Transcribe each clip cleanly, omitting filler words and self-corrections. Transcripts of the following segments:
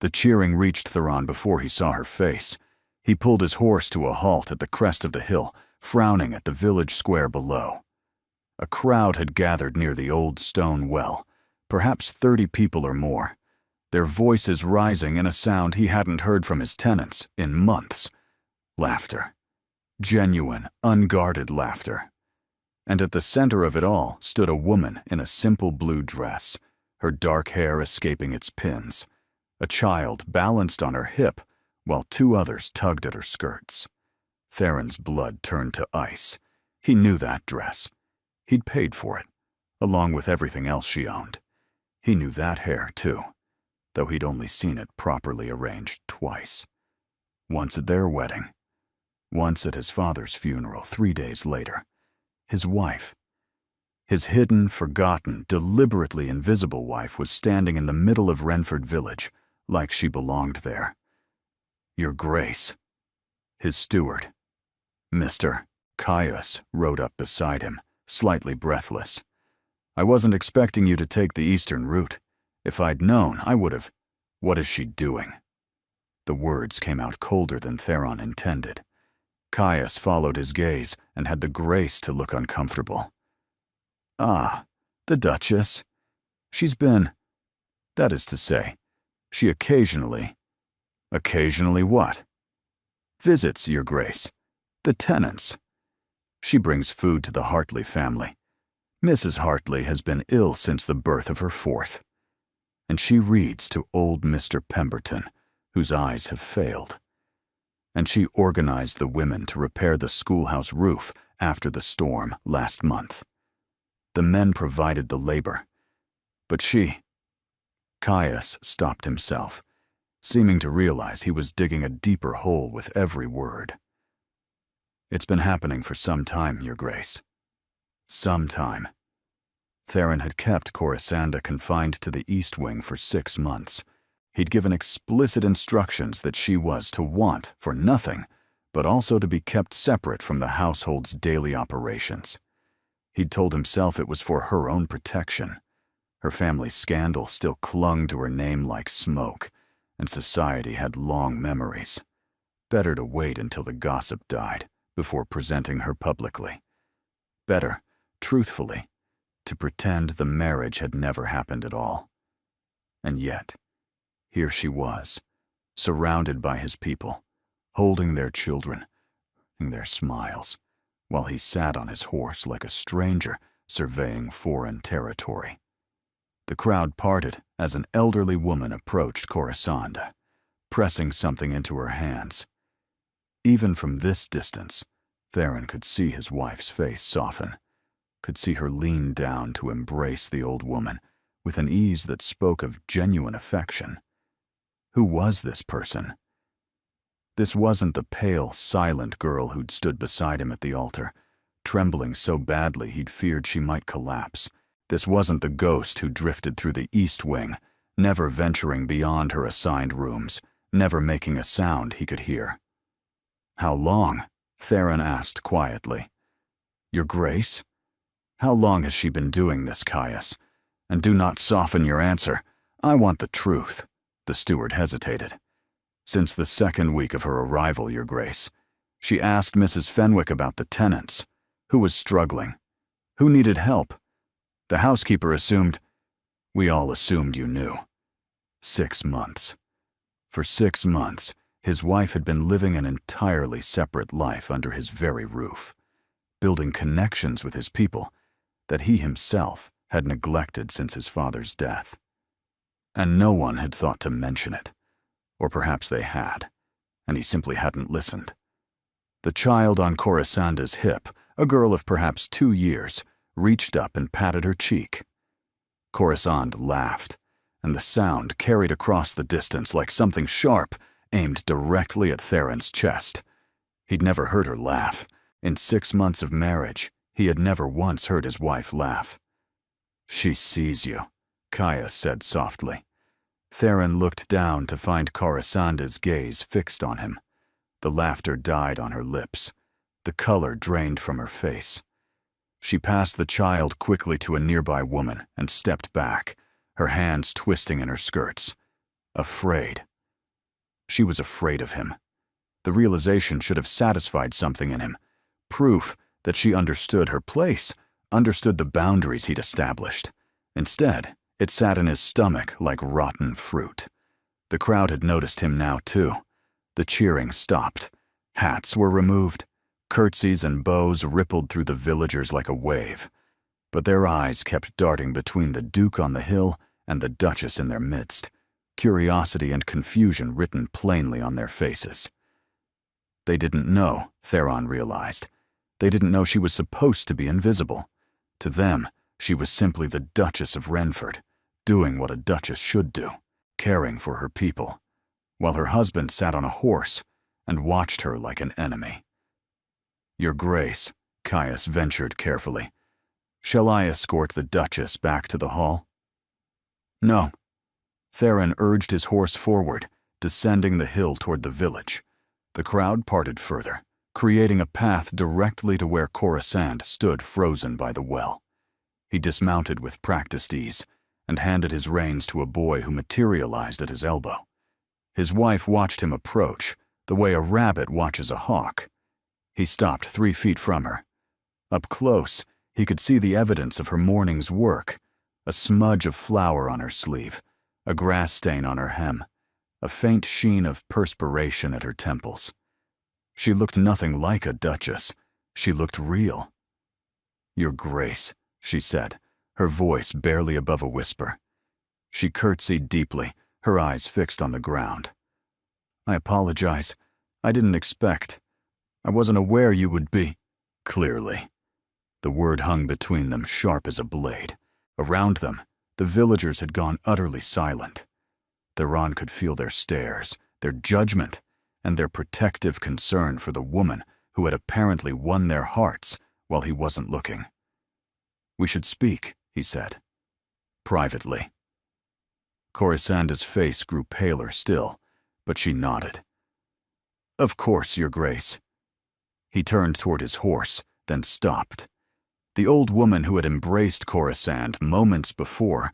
The cheering reached Theron before he saw her face. He pulled his horse to a halt at the crest of the hill, frowning at the village square below. A crowd had gathered near the old stone well, perhaps 30 people or more, their voices rising in a sound he hadn't heard from his tenants in months. Laughter. Genuine, unguarded laughter. And at the center of it all stood a woman in a simple blue dress, her dark hair escaping its pins. A child balanced on her hip, while 2 others tugged at her skirts. Theron's blood turned to ice. He knew that dress. He'd paid for it, along with everything else she owned. He knew that hair, too, though he'd only seen it properly arranged twice. Once at their wedding, once at his father's funeral 3 days later. His wife. His hidden, forgotten, deliberately invisible wife was standing in the middle of Renford Village, like she belonged there. Your Grace. His steward, Mr. Caius, rode up beside him, slightly breathless. I wasn't expecting you to take the eastern route. If I'd known, I would've. What is she doing? The words came out colder than Theron intended. Caius followed his gaze and had the grace to look uncomfortable. Ah, the Duchess. She's been... That is to say, she occasionally... Occasionally what? Visits, Your Grace. The tenants. She brings food to the Hartley family. Mrs. Hartley has been ill since the birth of her 4th. And she reads to old Mr. Pemberton, whose eyes have failed. And she organized the women to repair the schoolhouse roof after the storm last month. The men provided the labor, but she... Caius stopped himself, seeming to realize he was digging a deeper hole with every word. It's been happening for some time, Your Grace. Some time. Theron had kept Corisanda confined to the East Wing for 6 months. He'd given explicit instructions that she was to want for nothing, but also to be kept separate from the household's daily operations. He'd told himself it was for her own protection. Her family's scandal still clung to her name like smoke, and society had long memories. Better to wait until the gossip died before presenting her publicly. Better, truthfully, to pretend the marriage had never happened at all. And yet, here she was, surrounded by his people, holding their children, and their smiles, while he sat on his horse like a stranger surveying foreign territory. The crowd parted as an elderly woman approached Corisanda, pressing something into her hands. Even from this distance, Theron could see his wife's face soften, could see her lean down to embrace the old woman with an ease that spoke of genuine affection. Who was this person? This wasn't the pale, silent girl who'd stood beside him at the altar, trembling so badly he'd feared she might collapse. This wasn't the ghost who drifted through the East Wing, never venturing beyond her assigned rooms, never making a sound he could hear. How long? Theron asked quietly. Your Grace? How long has she been doing this, Caius? And do not soften your answer. I want the truth. The steward hesitated. Since the 2nd week of her arrival, Your Grace. She asked Mrs. Fenwick about the tenants. Who was struggling? Who needed help? The housekeeper assumed... We all assumed you knew. 6 months. For 6 months, his wife had been living an entirely separate life under his very roof, building connections with his people that he himself had neglected since his father's death. And no one had thought to mention it. Or perhaps they had, and he simply hadn't listened. The child on Corisanda's hip, a girl of perhaps 2 years, reached up and patted her cheek. Corisande laughed, and the sound carried across the distance like something sharp aimed directly at Theron's chest. He'd never heard her laugh. In 6 months of marriage, he had never once heard his wife laugh. She sees you, Caius said softly. Theron looked down to find Corisanda's gaze fixed on him. The laughter died on her lips. The color drained from her face. She passed the child quickly to a nearby woman and stepped back, her hands twisting in her skirts. Afraid, She was afraid of him. The realization should have satisfied something in him, proof that she understood her place, understood the boundaries he'd established. Instead, it sat in his stomach like rotten fruit. The crowd had noticed him now, too. The cheering stopped. Hats were removed. Curtsies and bows rippled through the villagers like a wave. But their eyes kept darting between the Duke on the hill and the Duchess in their midst, curiosity and confusion written plainly on their faces. They didn't know, Theron realized. They didn't know she was supposed to be invisible. To them, she was simply the Duchess of Renford, doing what a duchess should do, caring for her people, while her husband sat on a horse and watched her like an enemy. "Your Grace," Caius ventured carefully, "shall I escort the Duchess back to the hall?" "No." Theron urged his horse forward, descending the hill toward the village. The crowd parted further, creating a path directly to where Coruscant stood frozen by the well. He dismounted with practiced ease and handed his reins to a boy who materialized at his elbow. His wife watched him approach, the way a rabbit watches a hawk. He stopped 3 feet from her. Up close, he could see the evidence of her morning's work, a smudge of flour on her sleeve, a grass stain on her hem, a faint sheen of perspiration at her temples. She looked nothing like a duchess. She looked real. "Your Grace," she said, her voice barely above a whisper. She curtsied deeply, her eyes fixed on the ground. "I apologize. I didn't expect. I wasn't aware you would be." "Clearly." The word hung between them, sharp as a blade. Around them, the villagers had gone utterly silent. Theron could feel their stares, their judgment, and their protective concern for the woman who had apparently won their hearts while he wasn't looking. "We should speak," he said. "Privately." Corisanda's face grew paler still, but she nodded. "Of course, Your Grace." He turned toward his horse, then stopped. The old woman who had embraced Coruscant moments before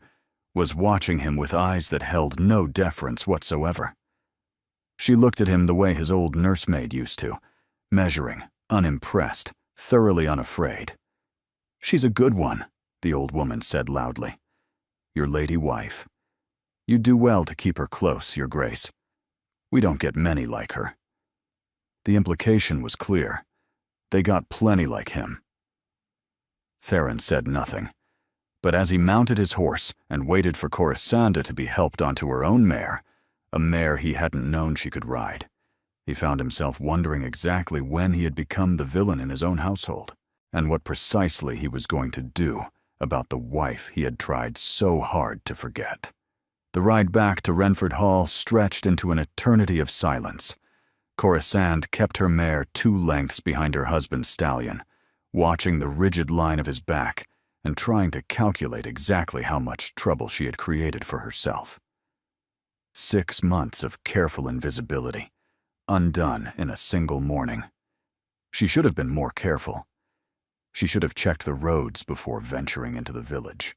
was watching him with eyes that held no deference whatsoever. She looked at him the way his old nursemaid used to, measuring, unimpressed, thoroughly unafraid. "She's a good one," the old woman said loudly. "Your lady wife. You do well to keep her close, Your Grace. We don't get many like her." The implication was clear. They got plenty like him. Theron said nothing, but as he mounted his horse and waited for Coruscant to be helped onto her own mare, a mare he hadn't known she could ride, he found himself wondering exactly when he had become the villain in his own household, and what precisely he was going to do about the wife he had tried so hard to forget. The ride back to Renford Hall stretched into an eternity of silence. Coruscant kept her mare 2 lengths behind her husband's stallion, watching the rigid line of his back and trying to calculate exactly how much trouble she had created for herself. 6 months of careful invisibility, undone in a single morning. She should have been more careful. She should have checked the roads before venturing into the village.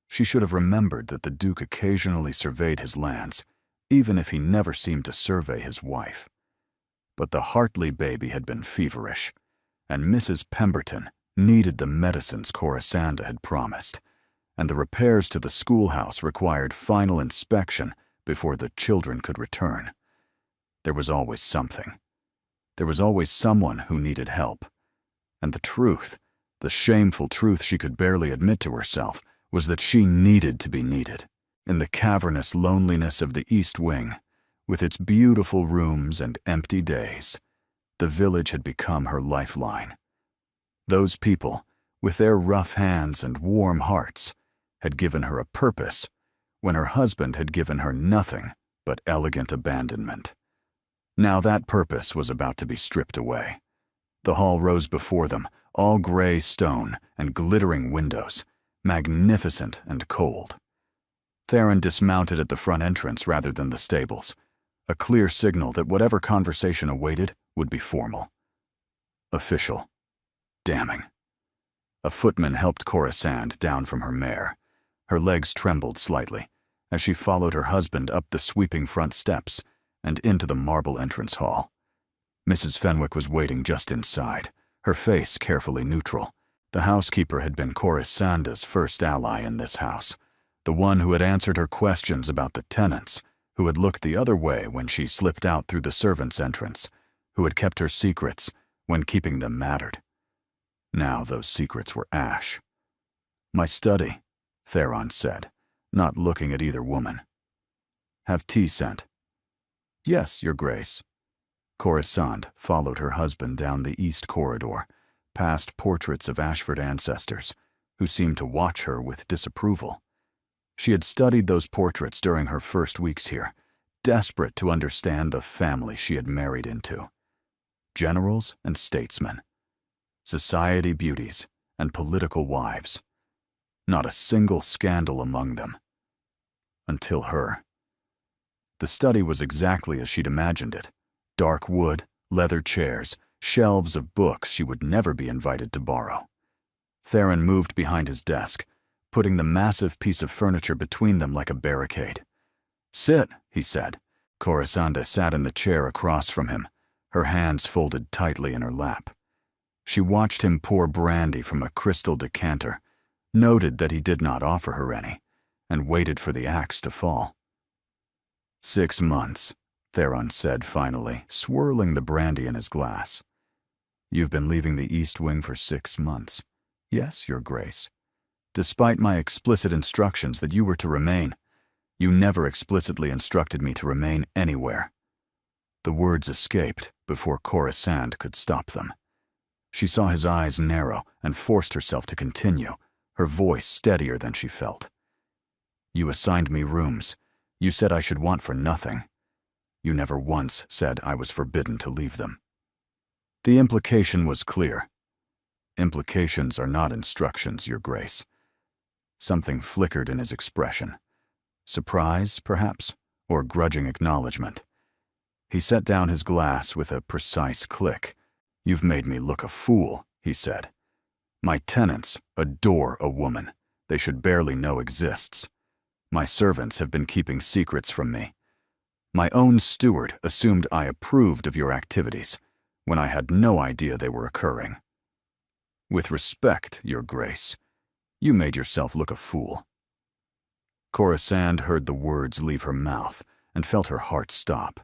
She should have remembered that the Duke occasionally surveyed his lands, even if he never seemed to survey his wife. But the Hartley baby had been feverish, and Mrs. Pemberton needed the medicines Coruscant had promised, and the repairs to the schoolhouse required final inspection before the children could return. There was always something. There was always someone who needed help. And the truth, the shameful truth she could barely admit to herself, was that she needed to be needed. In the cavernous loneliness of the East Wing, with its beautiful rooms and empty days, the village had become her lifeline. Those people, with their rough hands and warm hearts, had given her a purpose when her husband had given her nothing but elegant abandonment. Now that purpose was about to be stripped away. The hall rose before them, all gray stone and glittering windows, magnificent and cold. Theron dismounted at the front entrance rather than the stables, a clear signal that whatever conversation awaited would be formal. Official. Damning. A footman helped Coruscant down from her mare. Her legs trembled slightly as she followed her husband up the sweeping front steps and into the marble entrance hall. Mrs. Fenwick was waiting just inside, her face carefully neutral. The housekeeper had been Corissanda's first ally in this house, the one who had answered her questions about the tenants, who had looked the other way when she slipped out through the servants' entrance, who had kept her secrets when keeping them mattered. Now those secrets were ash. "My study," Theron said, not looking at either woman. "Have tea sent?" "Yes, Your Grace." Corisande followed her husband down the east corridor, past portraits of Ashford ancestors, who seemed to watch her with disapproval. She had studied those portraits during her first weeks here, desperate to understand the family she had married into. Generals and statesmen, society beauties and political wives. Not a single scandal among them. Until her. The study was exactly as she'd imagined it. Dark wood, leather chairs, shelves of books she would never be invited to borrow. Theron moved behind his desk, putting the massive piece of furniture between them like a barricade. "Sit," he said. Corisande sat in the chair across from him, her hands folded tightly in her lap. She watched him pour brandy from a crystal decanter, noted that he did not offer her any, and waited for the axe to fall. 6 months, Theron said finally, swirling the brandy in his glass. "You've been leaving the East Wing for 6 months. Yes, Your Grace. Despite my explicit instructions that you were to remain, you never explicitly instructed me to remain anywhere." The words escaped before Corisande could stop them. She saw his eyes narrow and forced herself to continue, her voice steadier than she felt. "You assigned me rooms. You said I should want for nothing. You never once said I was forbidden to leave them." The implication was clear. "Implications are not instructions, Your Grace." Something flickered in his expression. Surprise, perhaps, or grudging acknowledgement. He set down his glass with a precise click. "You've made me look a fool," he said. "My tenants adore a woman they should barely know exists. My servants have been keeping secrets from me. My own steward assumed I approved of your activities when I had no idea they were occurring. With respect, Your Grace, you made yourself look a fool." Corisande heard the words leave her mouth and felt her heart stop.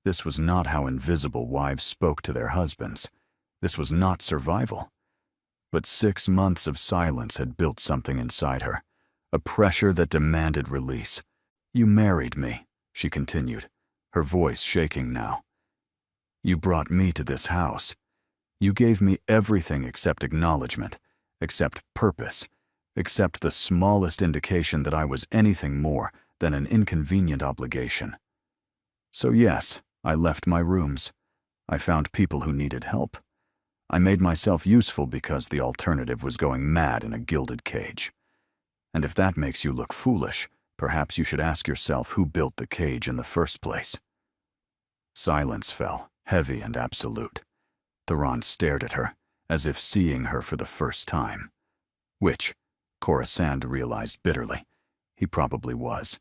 This was not how invisible wives spoke to their husbands. This was not survival. But 6 months of silence had built something inside her, a pressure that demanded release. "You married me," she continued, her voice shaking now. "You brought me to this house. You gave me everything except acknowledgement, except purpose, except the smallest indication that I was anything more than an inconvenient obligation. So yes, I left my rooms. I found people who needed help. I made myself useful because the alternative was going mad in a gilded cage. And if that makes you look foolish, perhaps you should ask yourself who built the cage in the first place." Silence fell, heavy and absolute. Theron stared at her, as if seeing her for the first time. Which, Corisande realized bitterly, he probably was.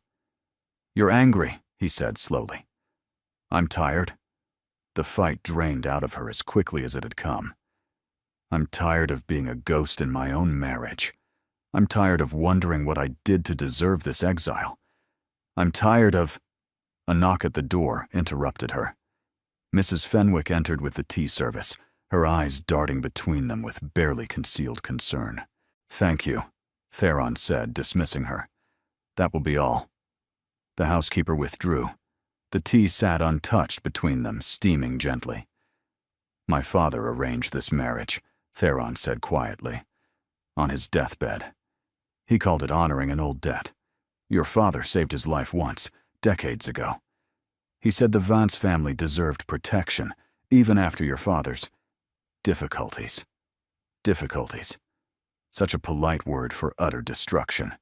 "You're angry," he said slowly. "I'm tired." The fight drained out of her as quickly as it had come. "I'm tired of being a ghost in my own marriage. I'm tired of wondering what I did to deserve this exile. I'm tired of—" A knock at the door interrupted her. Mrs. Fenwick entered with the tea service, her eyes darting between them with barely concealed concern. "Thank you," Theron said, dismissing her. "That will be all." The housekeeper withdrew. The tea sat untouched between them, steaming gently. "My father arranged this marriage," Theron said quietly, "on his deathbed. He called it honoring an old debt. Your father saved his life once, decades ago. He said the Vance family deserved protection, even after your father's difficulties. Difficulties. Such a polite word for utter destruction.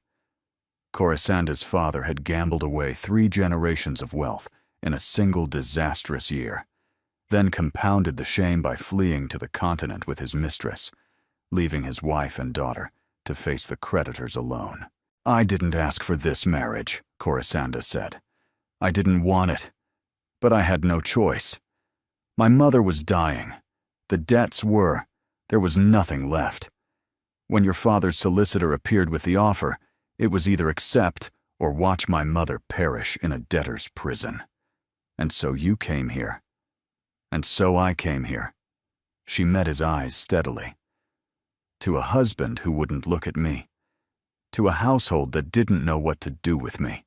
Corisande's father had gambled away 3 generations of wealth in a single disastrous year, then compounded the shame by fleeing to the continent with his mistress, leaving his wife and daughter to face the creditors alone. "I didn't ask for this marriage," Corisande said. "I didn't want it. But I had no choice. My mother was dying. The debts were. There was nothing left. When your father's solicitor appeared with the offer, it was either accept or watch my mother perish in a debtor's prison. And so you came here. And so I came here. She met his eyes steadily. To a husband who wouldn't look at me. To a household that didn't know what to do with me.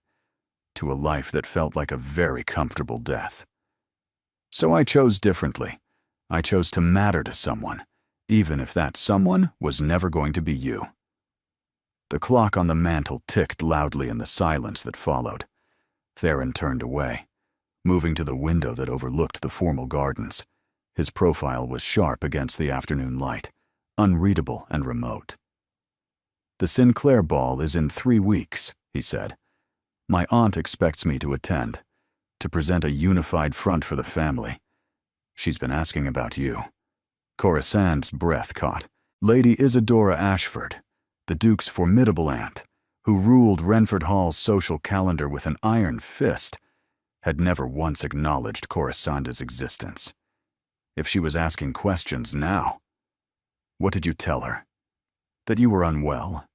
To a life that felt like a very comfortable death. So I chose differently. I chose to matter to someone, even if that someone was never going to be you. The clock on the mantel ticked loudly in the silence that followed. Theron turned away, moving to the window that overlooked the formal gardens. His profile was sharp against the afternoon light, unreadable and remote. "The Sinclair ball is in 3 weeks," he said. "My aunt expects me to attend, to present a unified front for the family. She's been asking about you." Corisand's breath caught. Lady Isadora Ashford, the Duke's formidable aunt, who ruled Renford Hall's social calendar with an iron fist, had never once acknowledged Corisanda's existence. If she was asking questions now, what did you tell her? That you were unwell?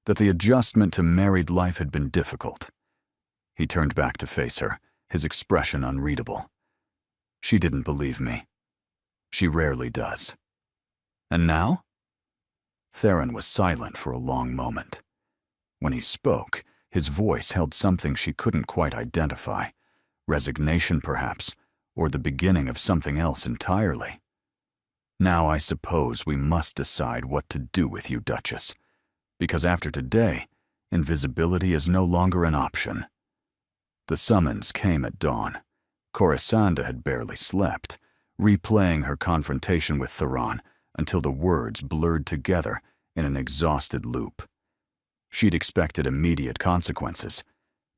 That the adjustment to married life had been difficult? He turned back to face her, his expression unreadable. She didn't believe me. She rarely does. And now? Theron was silent for a long moment. When he spoke, his voice held something she couldn't quite identify. Resignation, perhaps, or the beginning of something else entirely. "Now I suppose we must decide what to do with you, Duchess, because after today, invisibility is no longer an option." The summons came at dawn. Corisanda had barely slept, replaying her confrontation with Theron until the words blurred together in an exhausted loop. She'd expected immediate consequences,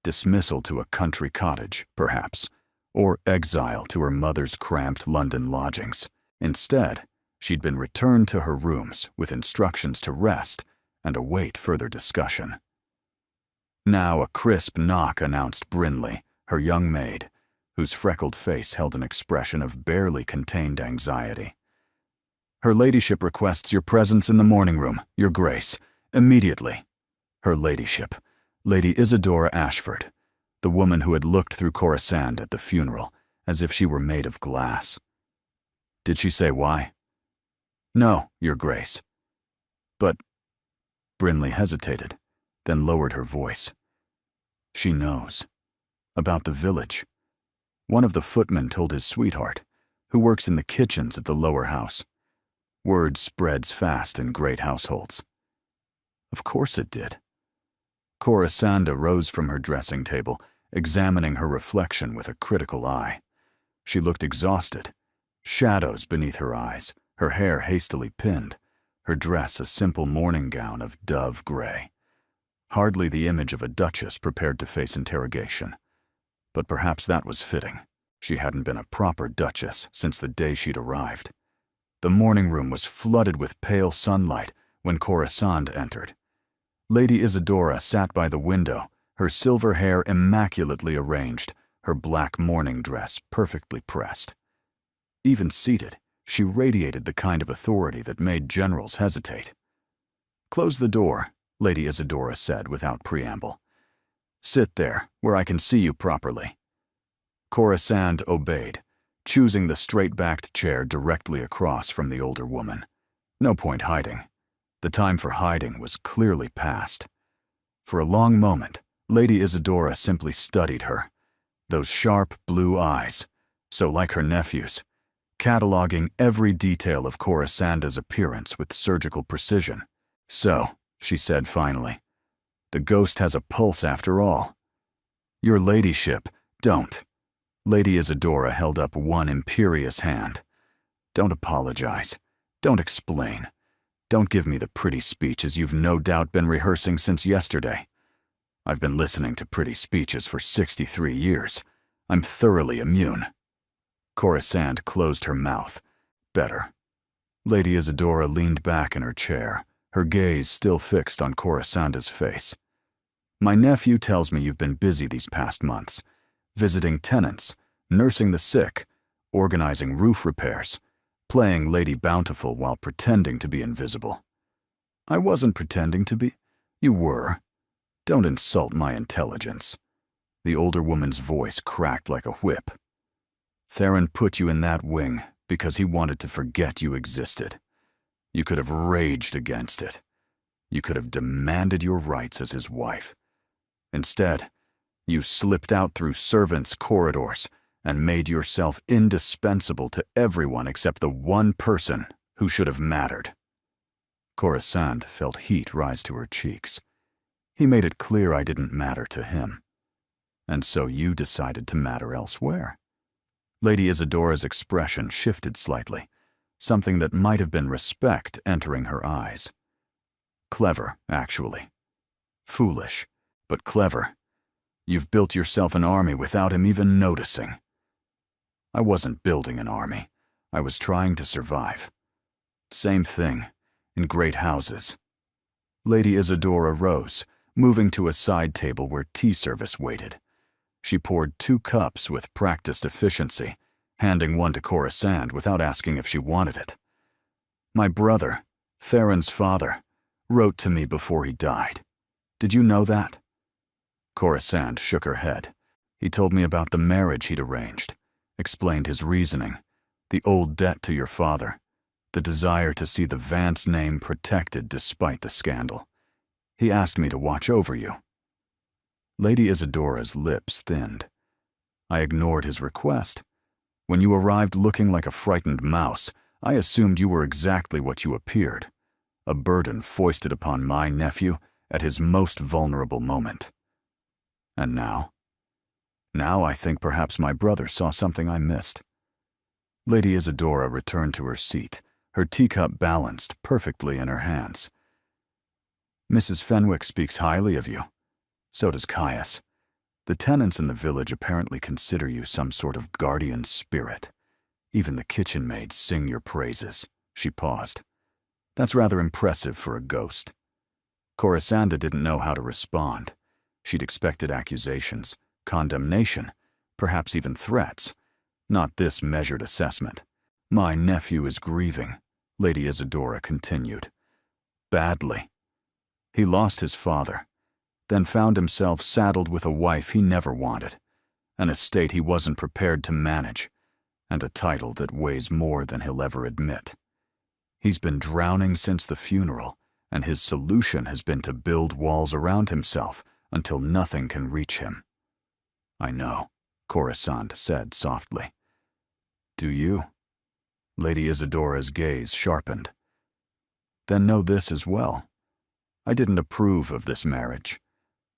dismissal to a country cottage, perhaps, or exile to her mother's cramped London lodgings. Instead, she'd been returned to her rooms with instructions to rest and await further discussion. Now a crisp knock announced Brinley, her young maid, whose freckled face held an expression of barely contained anxiety. "Her ladyship requests your presence in the morning room, your grace, immediately." Her ladyship, Lady Isadora Ashford, the woman who had looked through Corisand at the funeral as if she were made of glass. "Did she say why?" "No, your grace." "But—" Brinley hesitated, then lowered her voice. "She knows. About the village. One of the footmen told his sweetheart, who works in the kitchens at the lower house. Word spreads fast in great households." "Of course it did." Corisanda rose from her dressing table, examining her reflection with a critical eye. She looked exhausted, shadows beneath her eyes, her hair hastily pinned, her dress a simple morning gown of dove gray. Hardly the image of a duchess prepared to face interrogation. But perhaps that was fitting. She hadn't been a proper duchess since the day she'd arrived. The morning room was flooded with pale sunlight when Corisand entered. Lady Isadora sat by the window, her silver hair immaculately arranged, her black mourning dress perfectly pressed. Even seated, she radiated the kind of authority that made generals hesitate. "Close the door," Lady Isadora said without preamble. "Sit there, where I can see you properly." Corisand obeyed, choosing the straight-backed chair directly across from the older woman. No point hiding. The time for hiding was clearly past. For a long moment, Lady Isadora simply studied her. Those sharp blue eyes, so like her nephew's, cataloging every detail of Corisanda's appearance with surgical precision. "So," she said finally, "the ghost has a pulse after all." "Your ladyship, don't." Lady Isadora held up one imperious hand. "Don't apologize. Don't explain. Don't give me the pretty speeches you've no doubt been rehearsing since yesterday. I've been listening to pretty speeches for 63 years. I'm thoroughly immune." Corisand closed her mouth. Better. Lady Isadora leaned back in her chair, her gaze still fixed on Corisanda's face. "My nephew tells me you've been busy these past months, visiting tenants, nursing the sick, organizing roof repairs, playing Lady Bountiful while pretending to be invisible. I wasn't pretending to be. You were. Don't insult my intelligence. The older woman's voice cracked like a whip. Theron put you in that wing because he wanted to forget you existed. You could have raged against it. You could have demanded your rights as his wife. Instead, you slipped out through servants' corridors and made yourself indispensable to everyone except the one person who should have mattered. Coruscant felt heat rise to her cheeks. He made it clear I didn't matter to him. And so you decided to matter elsewhere. Lady Isadora's expression shifted slightly, something that might have been respect entering her eyes. Clever, actually. Foolish, but clever. You've built yourself an army without him even noticing. I wasn't building an army. I was trying to survive. Same thing, in great houses. Lady Isadora rose, moving to a side table where tea service waited. She poured 2 cups with practiced efficiency, handing one to Coruscant without asking if she wanted it. My brother, Theron's father, wrote to me before he died. Did you know that? Coruscant shook her head. He told me about the marriage he'd arranged, explained his reasoning, the old debt to your father, the desire to see the Vance name protected despite the scandal. He asked me to watch over you. Lady Isadora's lips thinned. I ignored his request. When you arrived looking like a frightened mouse, I assumed you were exactly what you appeared, a burden foisted upon my nephew at his most vulnerable moment. And now? Now I think perhaps my brother saw something I missed. Lady Isadora returned to her seat, her teacup balanced perfectly in her hands. Mrs. Fenwick speaks highly of you. So does Caius. The tenants in the village apparently consider you some sort of guardian spirit. Even the kitchen maids sing your praises. She paused. That's rather impressive for a ghost. Coruscant didn't know how to respond. She'd expected accusations, condemnation, perhaps even threats. Not this measured assessment. My nephew is grieving, Lady Isadora continued. Badly. He lost his father, then found himself saddled with a wife he never wanted, an estate he wasn't prepared to manage, and a title that weighs more than he'll ever admit. He's been drowning since the funeral, and his solution has been to build walls around himself until nothing can reach him. I know, Coruscant said softly. Do you? Lady Isadora's gaze sharpened. Then know this as well. I didn't approve of this marriage.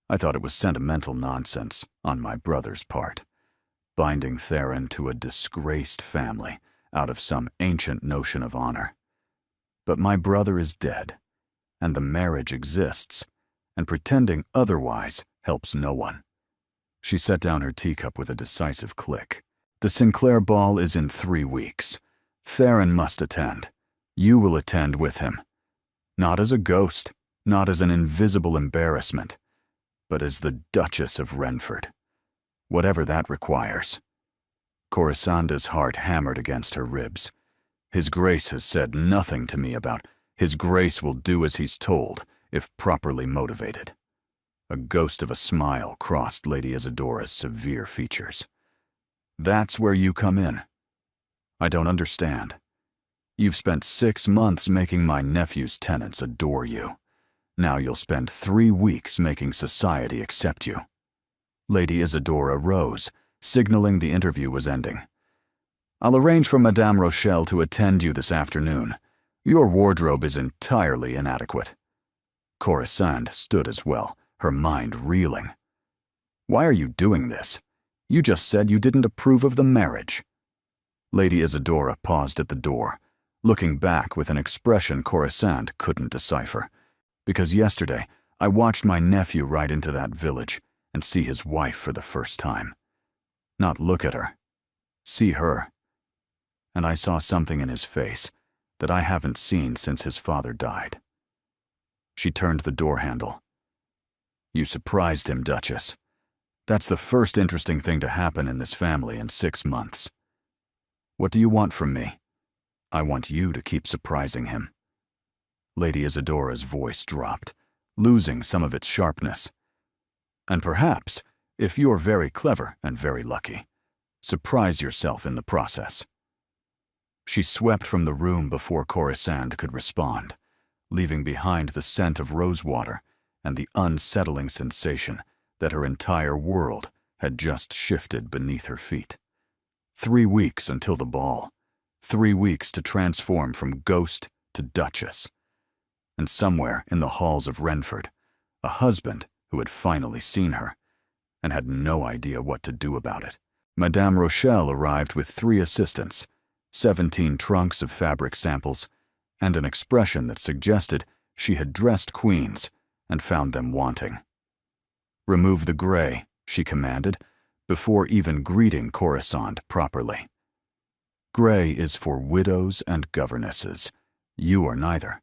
I thought it was sentimental nonsense on my brother's part, binding Theron to a disgraced family out of some ancient notion of honor. But my brother is dead, and the marriage exists, and pretending otherwise helps no one. She set down her teacup with a decisive click. The Sinclair ball is in 3 weeks. Theron must attend. You will attend with him. Not as a ghost, not as an invisible embarrassment, but as the Duchess of Renford. Whatever that requires. Coruscant's heart hammered against her ribs. His Grace has said nothing to me about His Grace will do as he's told, if properly motivated. A ghost of a smile crossed Lady Isadora's severe features. That's where you come in. I don't understand. You've spent 6 months making my nephew's tenants adore you. Now you'll spend 3 weeks making society accept you. Lady Isadora rose, signaling the interview was ending. I'll arrange for Madame Rochelle to attend you this afternoon. Your wardrobe is entirely inadequate. Coruscant stood as well, her mind reeling. Why are you doing this? You just said you didn't approve of the marriage. Lady Isadora paused at the door, looking back with an expression Coruscant couldn't decipher. Because yesterday, I watched my nephew ride into that village and see his wife for the first time. Not look at her. See her. And I saw something in his face that I haven't seen since his father died. She turned the door handle. You surprised him, Duchess. That's the first interesting thing to happen in this family in 6 months. What do you want from me? I want you to keep surprising him. Lady Isadora's voice dropped, losing some of its sharpness. And perhaps, if you're very clever and very lucky, surprise yourself in the process. She swept from the room before Corisande could respond, leaving behind the scent of rosewater and the unsettling sensation that her entire world had just shifted beneath her feet. 3 weeks until the ball. 3 weeks to transform from ghost to duchess. And somewhere in the halls of Renford, a husband who had finally seen her and had no idea what to do about it. Madame Rochelle arrived with 3 assistants, 17 trunks of fabric samples, and an expression that suggested she had dressed queens and found them wanting. "Remove the gray," she commanded, before even greeting Corisande properly. "Gray is for widows and governesses. You are neither."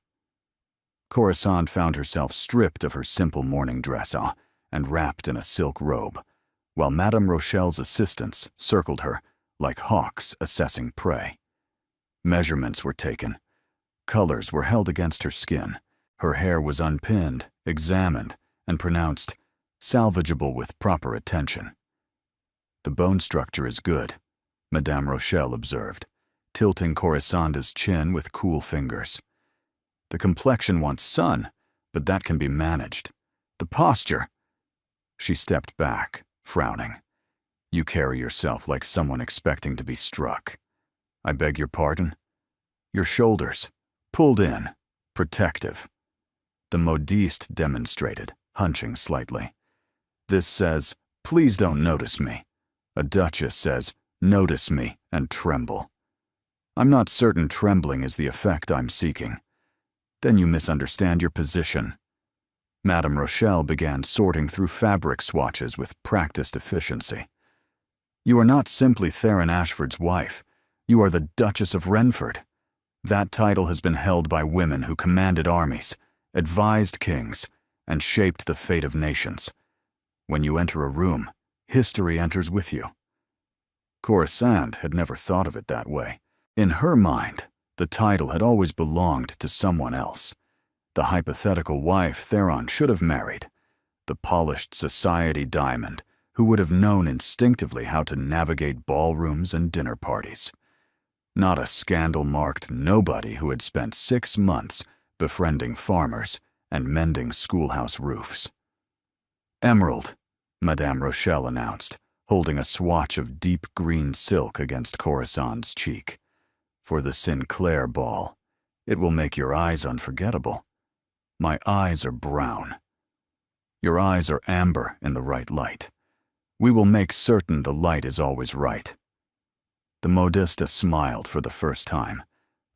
Corisande found herself stripped of her simple morning dress and wrapped in a silk robe, while Madame Rochelle's assistants circled her like hawks assessing prey. Measurements were taken. Colors were held against her skin. Her hair was unpinned, examined, and pronounced salvageable with proper attention. "The bone structure is good," Madame Rochelle observed, tilting Corisande's chin with cool fingers. "The complexion wants sun, but that can be managed. The posture—" She stepped back, frowning. "You carry yourself like someone expecting to be struck. I beg your pardon? Your shoulders, pulled in, protective." The modiste demonstrated, hunching slightly. "This says, 'Please don't notice me.' A duchess says, 'Notice me and tremble.' I'm not certain trembling is the effect I'm seeking." "Then you misunderstand your position." Madame Rochelle began sorting through fabric swatches with practiced efficiency. "You are not simply Theron Ashford's wife. You are the Duchess of Renford. That title has been held by women who commanded armies, advised kings, and shaped the fate of nations. When you enter a room, history enters with you." Corisande had never thought of it that way. In her mind, the title had always belonged to someone else. The hypothetical wife Theron should have married. The polished society diamond who would have known instinctively how to navigate ballrooms and dinner parties. Not a scandal-marked nobody who had spent 6 months befriending farmers and mending schoolhouse roofs. "Emerald," Madame Rochelle announced, holding a swatch of deep green silk against Corisande's cheek. "For the Sinclair ball. It will make your eyes unforgettable. My eyes are brown. Your eyes are amber in the right light. We will make certain the light is always right." The modiste smiled for the first time,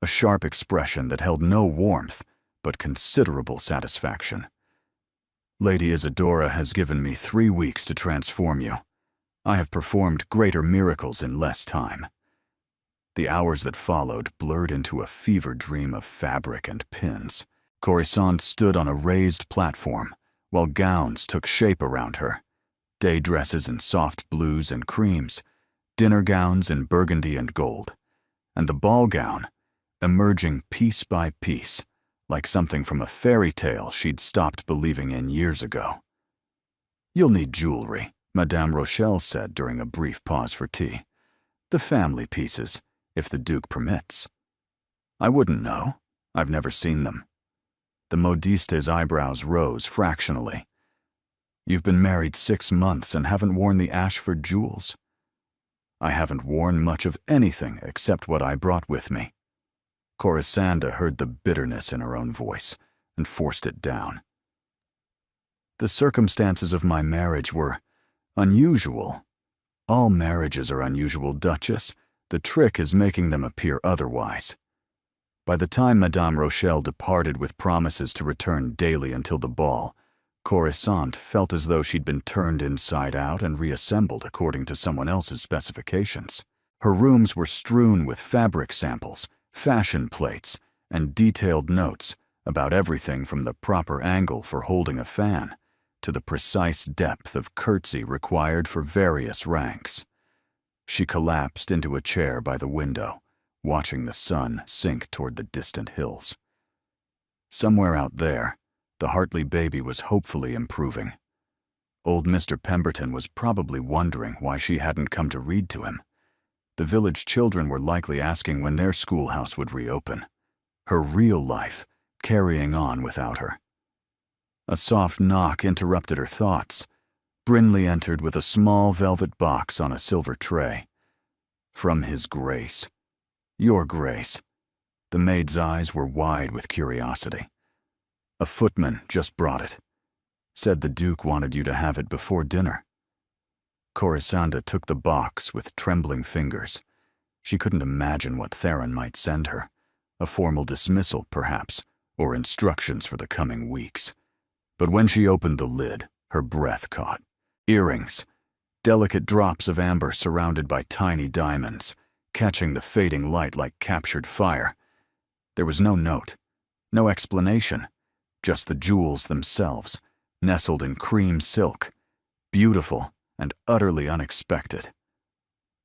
a sharp expression that held no warmth but considerable satisfaction. "Lady Isadora has given me 3 weeks to transform you. I have performed greater miracles in less time." The hours that followed blurred into a fever dream of fabric and pins. Corisande stood on a raised platform, while gowns took shape around her. Day dresses in soft blues and creams, dinner gowns in burgundy and gold, and the ball gown, emerging piece by piece, like something from a fairy tale she'd stopped believing in years ago. "You'll need jewelry," Madame Rochelle said during a brief pause for tea. "The family pieces, if the Duke permits." "I wouldn't know. I've never seen them." The modiste's eyebrows rose fractionally. "You've been married 6 months and haven't worn the Ashford jewels." "I haven't worn much of anything except what I brought with me." Corisande heard the bitterness in her own voice and forced it down. "The circumstances of my marriage were unusual. All marriages are unusual, Duchess. The trick is making them appear otherwise." By the time Madame Rochelle departed with promises to return daily until the ball, Corisande felt as though she'd been turned inside out and reassembled according to someone else's specifications. Her rooms were strewn with fabric samples, fashion plates, and detailed notes about everything from the proper angle for holding a fan to the precise depth of curtsy required for various ranks. She collapsed into a chair by the window, watching the sun sink toward the distant hills. Somewhere out there, the Hartley baby was hopefully improving. Old Mr. Pemberton was probably wondering why she hadn't come to read to him. The village children were likely asking when their schoolhouse would reopen. Her real life carrying on without her. A soft knock interrupted her thoughts. Brinley entered with a small velvet box on a silver tray. From His Grace. Your Grace. The maid's eyes were wide with curiosity. A footman just brought it. Said the Duke wanted you to have it before dinner. Corisanda took the box with trembling fingers. She couldn't imagine what Theron might send her. A formal dismissal, perhaps, or instructions for the coming weeks. But when she opened the lid, her breath caught. Earrings. Delicate drops of amber surrounded by tiny diamonds, catching the fading light like captured fire. There was no note, no explanation, just the jewels themselves, nestled in cream silk, beautiful and utterly unexpected.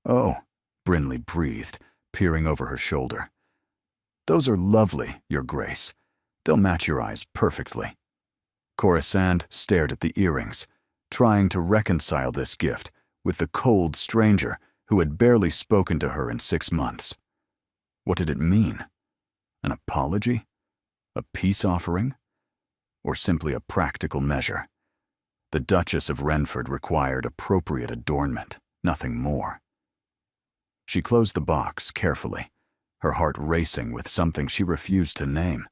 "Oh," Brinley breathed, peering over her shoulder. "Those are lovely, Your Grace. They'll match your eyes perfectly." Corisande stared at the earrings, trying to reconcile this gift with the cold stranger who had barely spoken to her in 6 months. What did it mean? An apology? A peace offering? Or simply a practical measure? The Duchess of Renford required appropriate adornment, nothing more. She closed the box carefully, her heart racing with something she refused to name.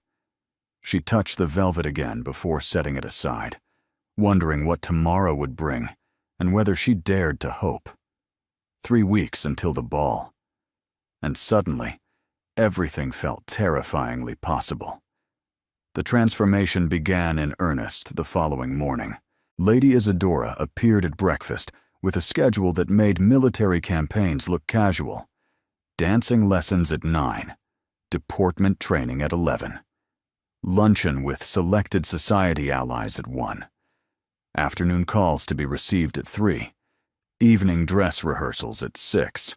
She touched the velvet again before setting it aside, wondering what tomorrow would bring and whether she dared to hope. 3 weeks until the ball. And suddenly, everything felt terrifyingly possible. The transformation began in earnest the following morning. Lady Isadora appeared at breakfast with a schedule that made military campaigns look casual. Dancing lessons at 9, deportment training at 11. Luncheon with selected society allies at 1. Afternoon calls to be received at 3. Evening dress rehearsals at 6.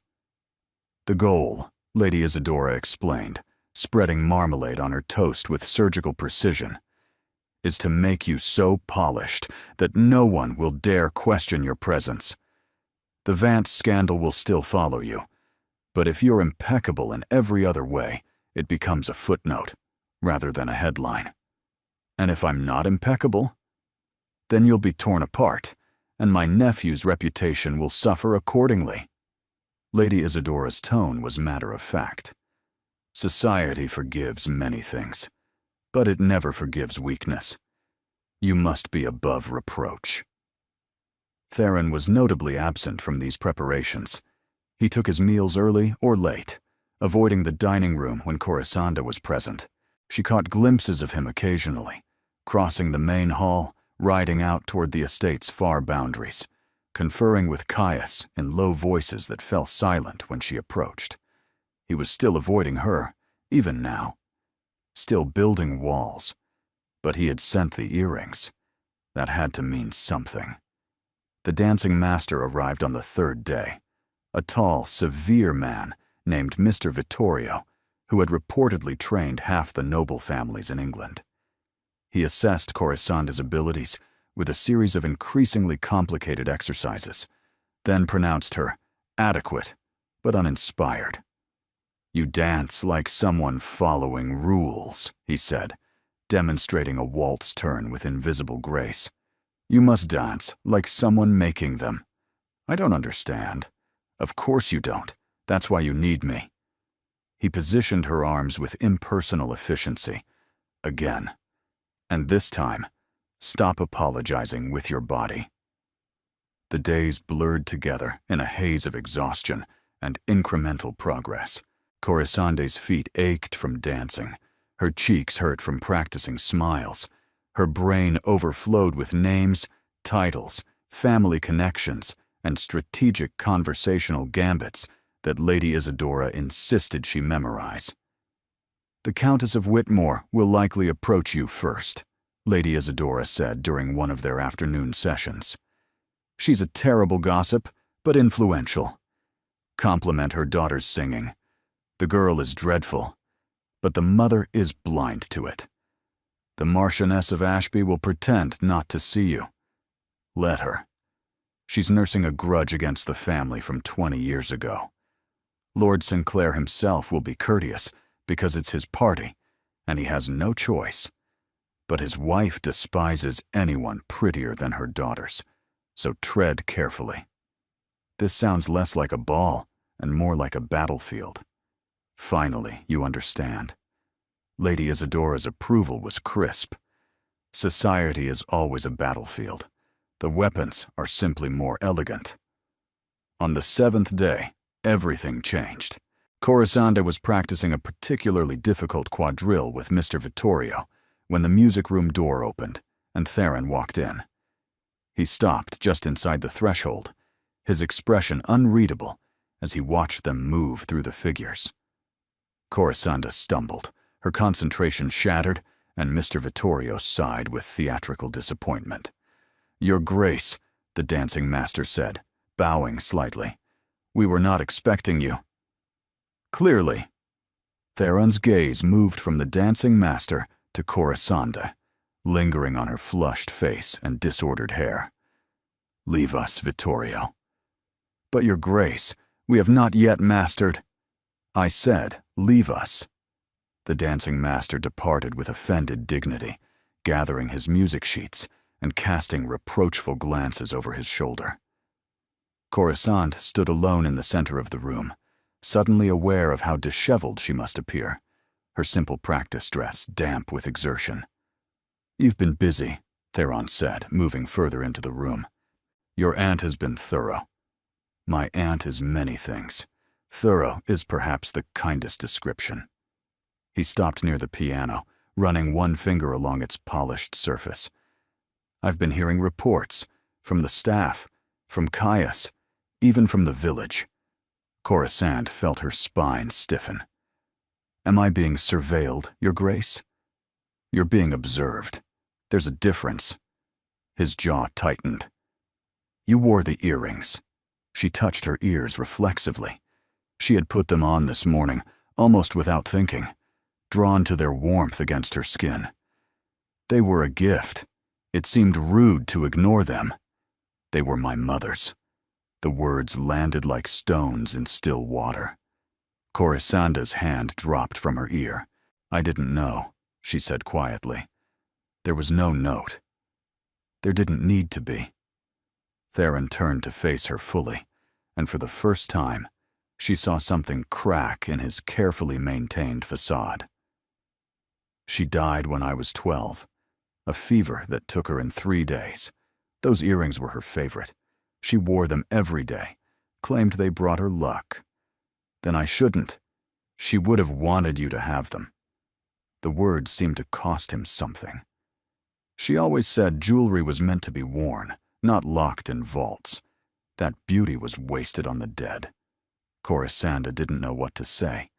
The goal, Lady Isadora explained, spreading marmalade on her toast with surgical precision, is to make you so polished that no one will dare question your presence. The Vance scandal will still follow you, but if you're impeccable in every other way, it becomes a footnote rather than a headline. And if I'm not impeccable, then you'll be torn apart, and my nephew's reputation will suffer accordingly. Lady Isadora's tone was matter-of-fact. Society forgives many things, but it never forgives weakness. You must be above reproach. Theron was notably absent from these preparations. He took his meals early or late, avoiding the dining room when Corisanda was present. She caught glimpses of him occasionally, crossing the main hall, riding out toward the estate's far boundaries, conferring with Caius in low voices that fell silent when she approached. He was still avoiding her, even now. Still building walls. But he had sent the earrings. That had to mean something. The dancing master arrived on the 3rd day, a tall, severe man named Mr. Vittorio, who had reportedly trained half the noble families in England. He assessed Corisanda's abilities with a series of increasingly complicated exercises, then pronounced her adequate but uninspired. "You dance like someone following rules," he said, demonstrating a waltz turn with invisible grace. "You must dance like someone making them." "I don't understand." "Of course you don't. That's why you need me." He positioned her arms with impersonal efficiency. Again. And this time, stop apologizing with your body. The days blurred together in a haze of exhaustion and incremental progress. Corisande's feet ached from dancing. Her cheeks hurt from practicing smiles. Her brain overflowed with names, titles, family connections, and strategic conversational gambits that Lady Isadora insisted she memorize. "The Countess of Whitmore will likely approach you first," Lady Isadora said during one of their afternoon sessions. She's a terrible gossip, but influential. Compliment her daughter's singing. The girl is dreadful, but the mother is blind to it. The Marchioness of Ashby will pretend not to see you. Let her. She's nursing a grudge against the family from 20 years ago. Lord Sinclair himself will be courteous because it's his party, and he has no choice. But his wife despises anyone prettier than her daughters, so tread carefully. This sounds less like a ball and more like a battlefield. Finally, you understand. Lady Isadora's approval was crisp. Society is always a battlefield. The weapons are simply more elegant. On the 7th day, everything changed. Corisande was practicing a particularly difficult quadrille with Mr. Vittorio when the music room door opened and Theron walked in. He stopped just inside the threshold, his expression unreadable as he watched them move through the figures. Corisande stumbled, her concentration shattered, and Mr. Vittorio sighed with theatrical disappointment. "Your Grace," the dancing master said, bowing slightly. "We were not expecting you." Clearly. Theron's gaze moved from the dancing master to Corisande, lingering on her flushed face and disordered hair. "Leave us, Vittorio." "But Your Grace, we have not yet mastered." "I said, leave us." The dancing master departed with offended dignity, gathering his music sheets and casting reproachful glances over his shoulder. Corisande stood alone in the center of the room, suddenly aware of how disheveled she must appear, her simple practice dress damp with exertion. "You've been busy," Theron said, moving further into the room. "Your aunt has been thorough." "My aunt is many things. Thorough is perhaps the kindest description." He stopped near the piano, running one finger along its polished surface. "I've been hearing reports, from the staff, from Caius, even from the village." Corisande felt her spine stiffen. "Am I being surveilled, Your Grace?" "You're being observed. There's a difference." His jaw tightened. "You wore the earrings." She touched her ears reflexively. She had put them on this morning, almost without thinking, drawn to their warmth against her skin. They were a gift. It seemed rude to ignore them. They were my mother's. The words landed like stones in still water. Corisande's hand dropped from her ear. "I didn't know," she said quietly. "There was no note. There didn't need to be." Theron turned to face her fully, and for the first time, she saw something crack in his carefully maintained facade. "She died when I was 12. A fever that took her in 3 days. Those earrings were her favorite. She wore them every day, claimed they brought her luck. Then I shouldn't. She would have wanted you to have them." The words seemed to cost him something. "She always said jewelry was meant to be worn, not locked in vaults. That beauty was wasted on the dead." Corisande didn't know what to say.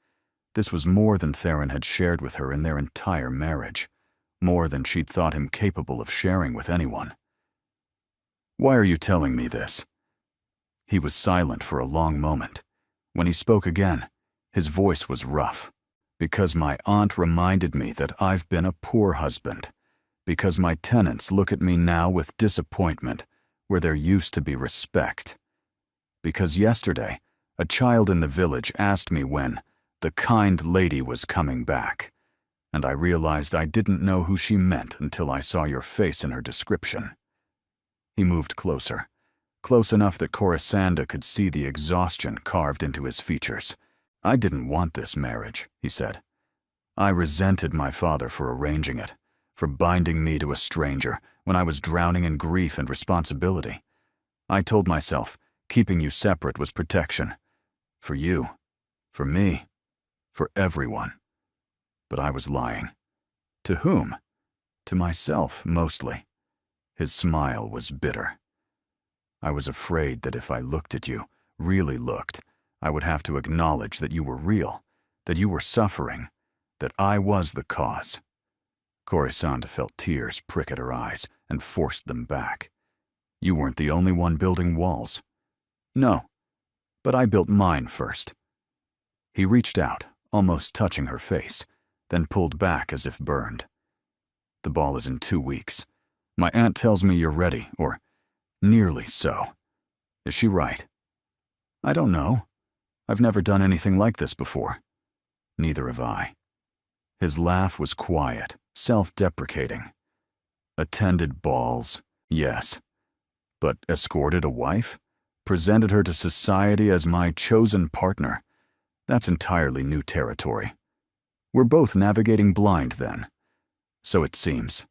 This was more than Theron had shared with her in their entire marriage, more than she'd thought him capable of sharing with anyone. "Why are you telling me this?" He was silent for a long moment. When he spoke again, his voice was rough. "Because my aunt reminded me that I've been a poor husband. Because my tenants look at me now with disappointment where there used to be respect. Because yesterday, a child in the village asked me when the kind lady was coming back, and I realized I didn't know who she meant until I saw your face in her description." He moved closer, close enough that Corisande could see the exhaustion carved into his features. "I didn't want this marriage," he said. "I resented my father for arranging it, for binding me to a stranger when I was drowning in grief and responsibility. I told myself keeping you separate was protection. For you, for me, for everyone. But I was lying. To whom? To myself, mostly." His smile was bitter. "I was afraid that if I looked at you, really looked, I would have to acknowledge that you were real, that you were suffering, that I was the cause. Corisande felt tears prick at her eyes and forced them back. You weren't the only one building walls. No, but I built mine first. He reached out, almost touching her face, then pulled back as if burned. The ball is in 2 weeks. My aunt tells me you're ready, or nearly so. Is she right? I don't know. I've never done anything like this before. Neither have I. His laugh was quiet, self-deprecating. Attended balls, yes. But escorted a wife? Presented her to society as my chosen partner? That's entirely new territory. We're both navigating blind then. So it seems.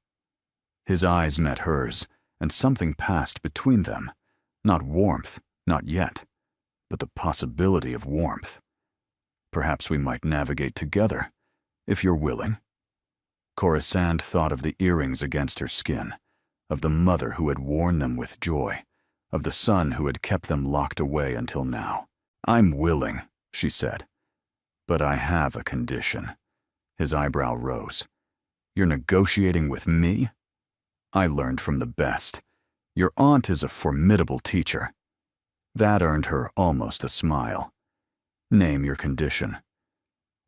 His eyes met hers, and something passed between them. Not warmth, not yet, but the possibility of warmth. Perhaps we might navigate together, if you're willing. Corisande thought of the earrings against her skin, of the mother who had worn them with joy, of the son who had kept them locked away until now. I'm willing, she said. But I have a condition. His eyebrow rose. You're negotiating with me? I learned from the best. Your aunt is a formidable teacher. That earned her almost a smile. Name your condition.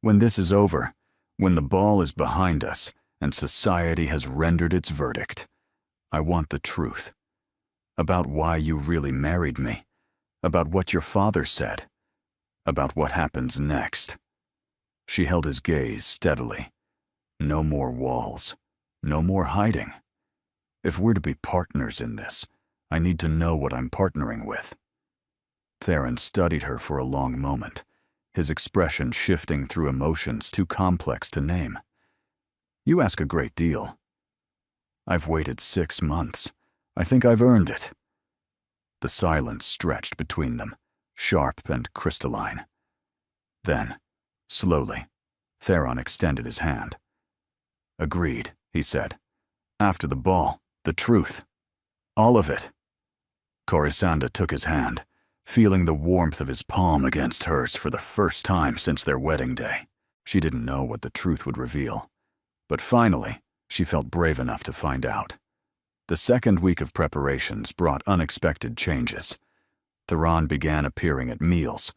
When this is over, when the ball is behind us and society has rendered its verdict, I want the truth. About why you really married me. About what your father said. About what happens next. She held his gaze steadily. No more walls. No more hiding. If we're to be partners in this, I need to know what I'm partnering with. Theron studied her for a long moment, his expression shifting through emotions too complex to name. You ask a great deal. I've waited 6 months. I think I've earned it. The silence stretched between them, sharp and crystalline. Then, slowly, Theron extended his hand. Agreed, he said. After the ball, the truth. All of it. Corisande took his hand, feeling the warmth of his palm against hers for the first time since their wedding day. She didn't know what the truth would reveal. But finally, she felt brave enough to find out. The second week of preparations brought unexpected changes. Theron began appearing at meals,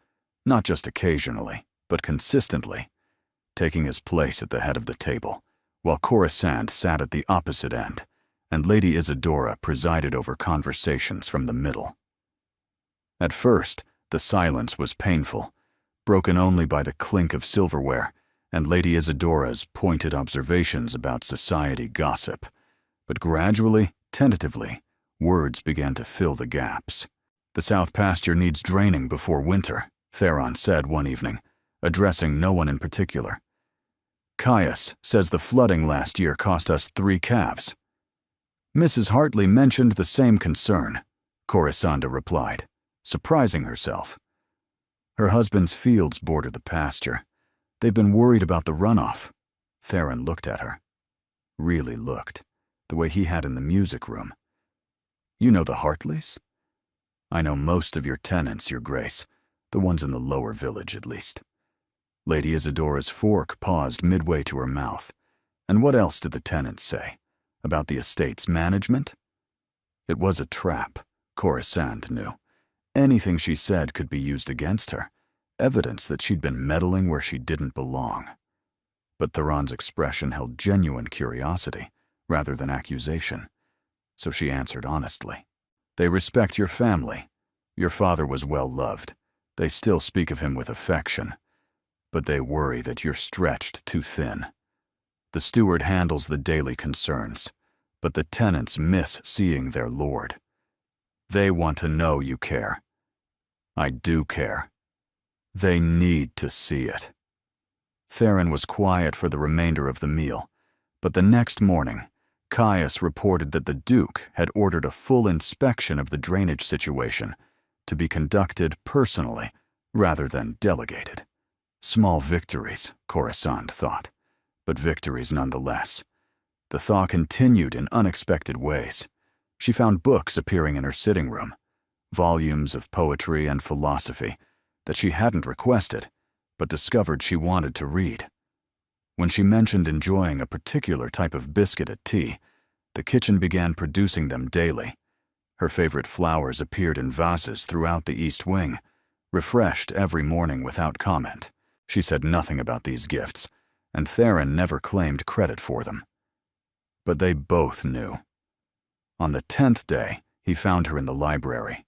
not just occasionally, but consistently, taking his place at the head of the table, while Corisande sat at the opposite end, and Lady Isadora presided over conversations from the middle. At first, the silence was painful, broken only by the clink of silverware and Lady Isadora's pointed observations about society gossip. But gradually, tentatively, words began to fill the gaps. The south pasture needs draining before winter, Theron said one evening, addressing no one in particular. Caius says the flooding last year cost us 3 calves. Mrs. Hartley mentioned the same concern, Corisande replied, surprising herself. Her husband's fields border the pasture. They've been worried about the runoff. Theron looked at her. Really looked, the way he had in the music room. You know the Hartleys? I know most of your tenants, Your Grace, the ones in the lower village at least. Lady Isadora's fork paused midway to her mouth. And what else did the tenants say? About the estate's management? It was a trap, Corisande knew. Anything she said could be used against her, evidence that she'd been meddling where she didn't belong. But Theron's expression held genuine curiosity, rather than accusation, so she answered honestly. They respect your family. Your father was well loved. They still speak of him with affection. But they worry that you're stretched too thin. The steward handles the daily concerns, but the tenants miss seeing their lord. They want to know you care. I do care. They need to see it. Theron was quiet for the remainder of the meal, but the next morning, Caius reported that the Duke had ordered a full inspection of the drainage situation to be conducted personally rather than delegated. Small victories, Corisande thought, but victories nonetheless. The thaw continued in unexpected ways. She found books appearing in her sitting room, volumes of poetry and philosophy that she hadn't requested, but discovered she wanted to read. When she mentioned enjoying a particular type of biscuit at tea, the kitchen began producing them daily. Her favorite flowers appeared in vases throughout the East Wing, refreshed every morning without comment. She said nothing about these gifts, and Theron never claimed credit for them. But they both knew. On the 10th day, he found her in the library.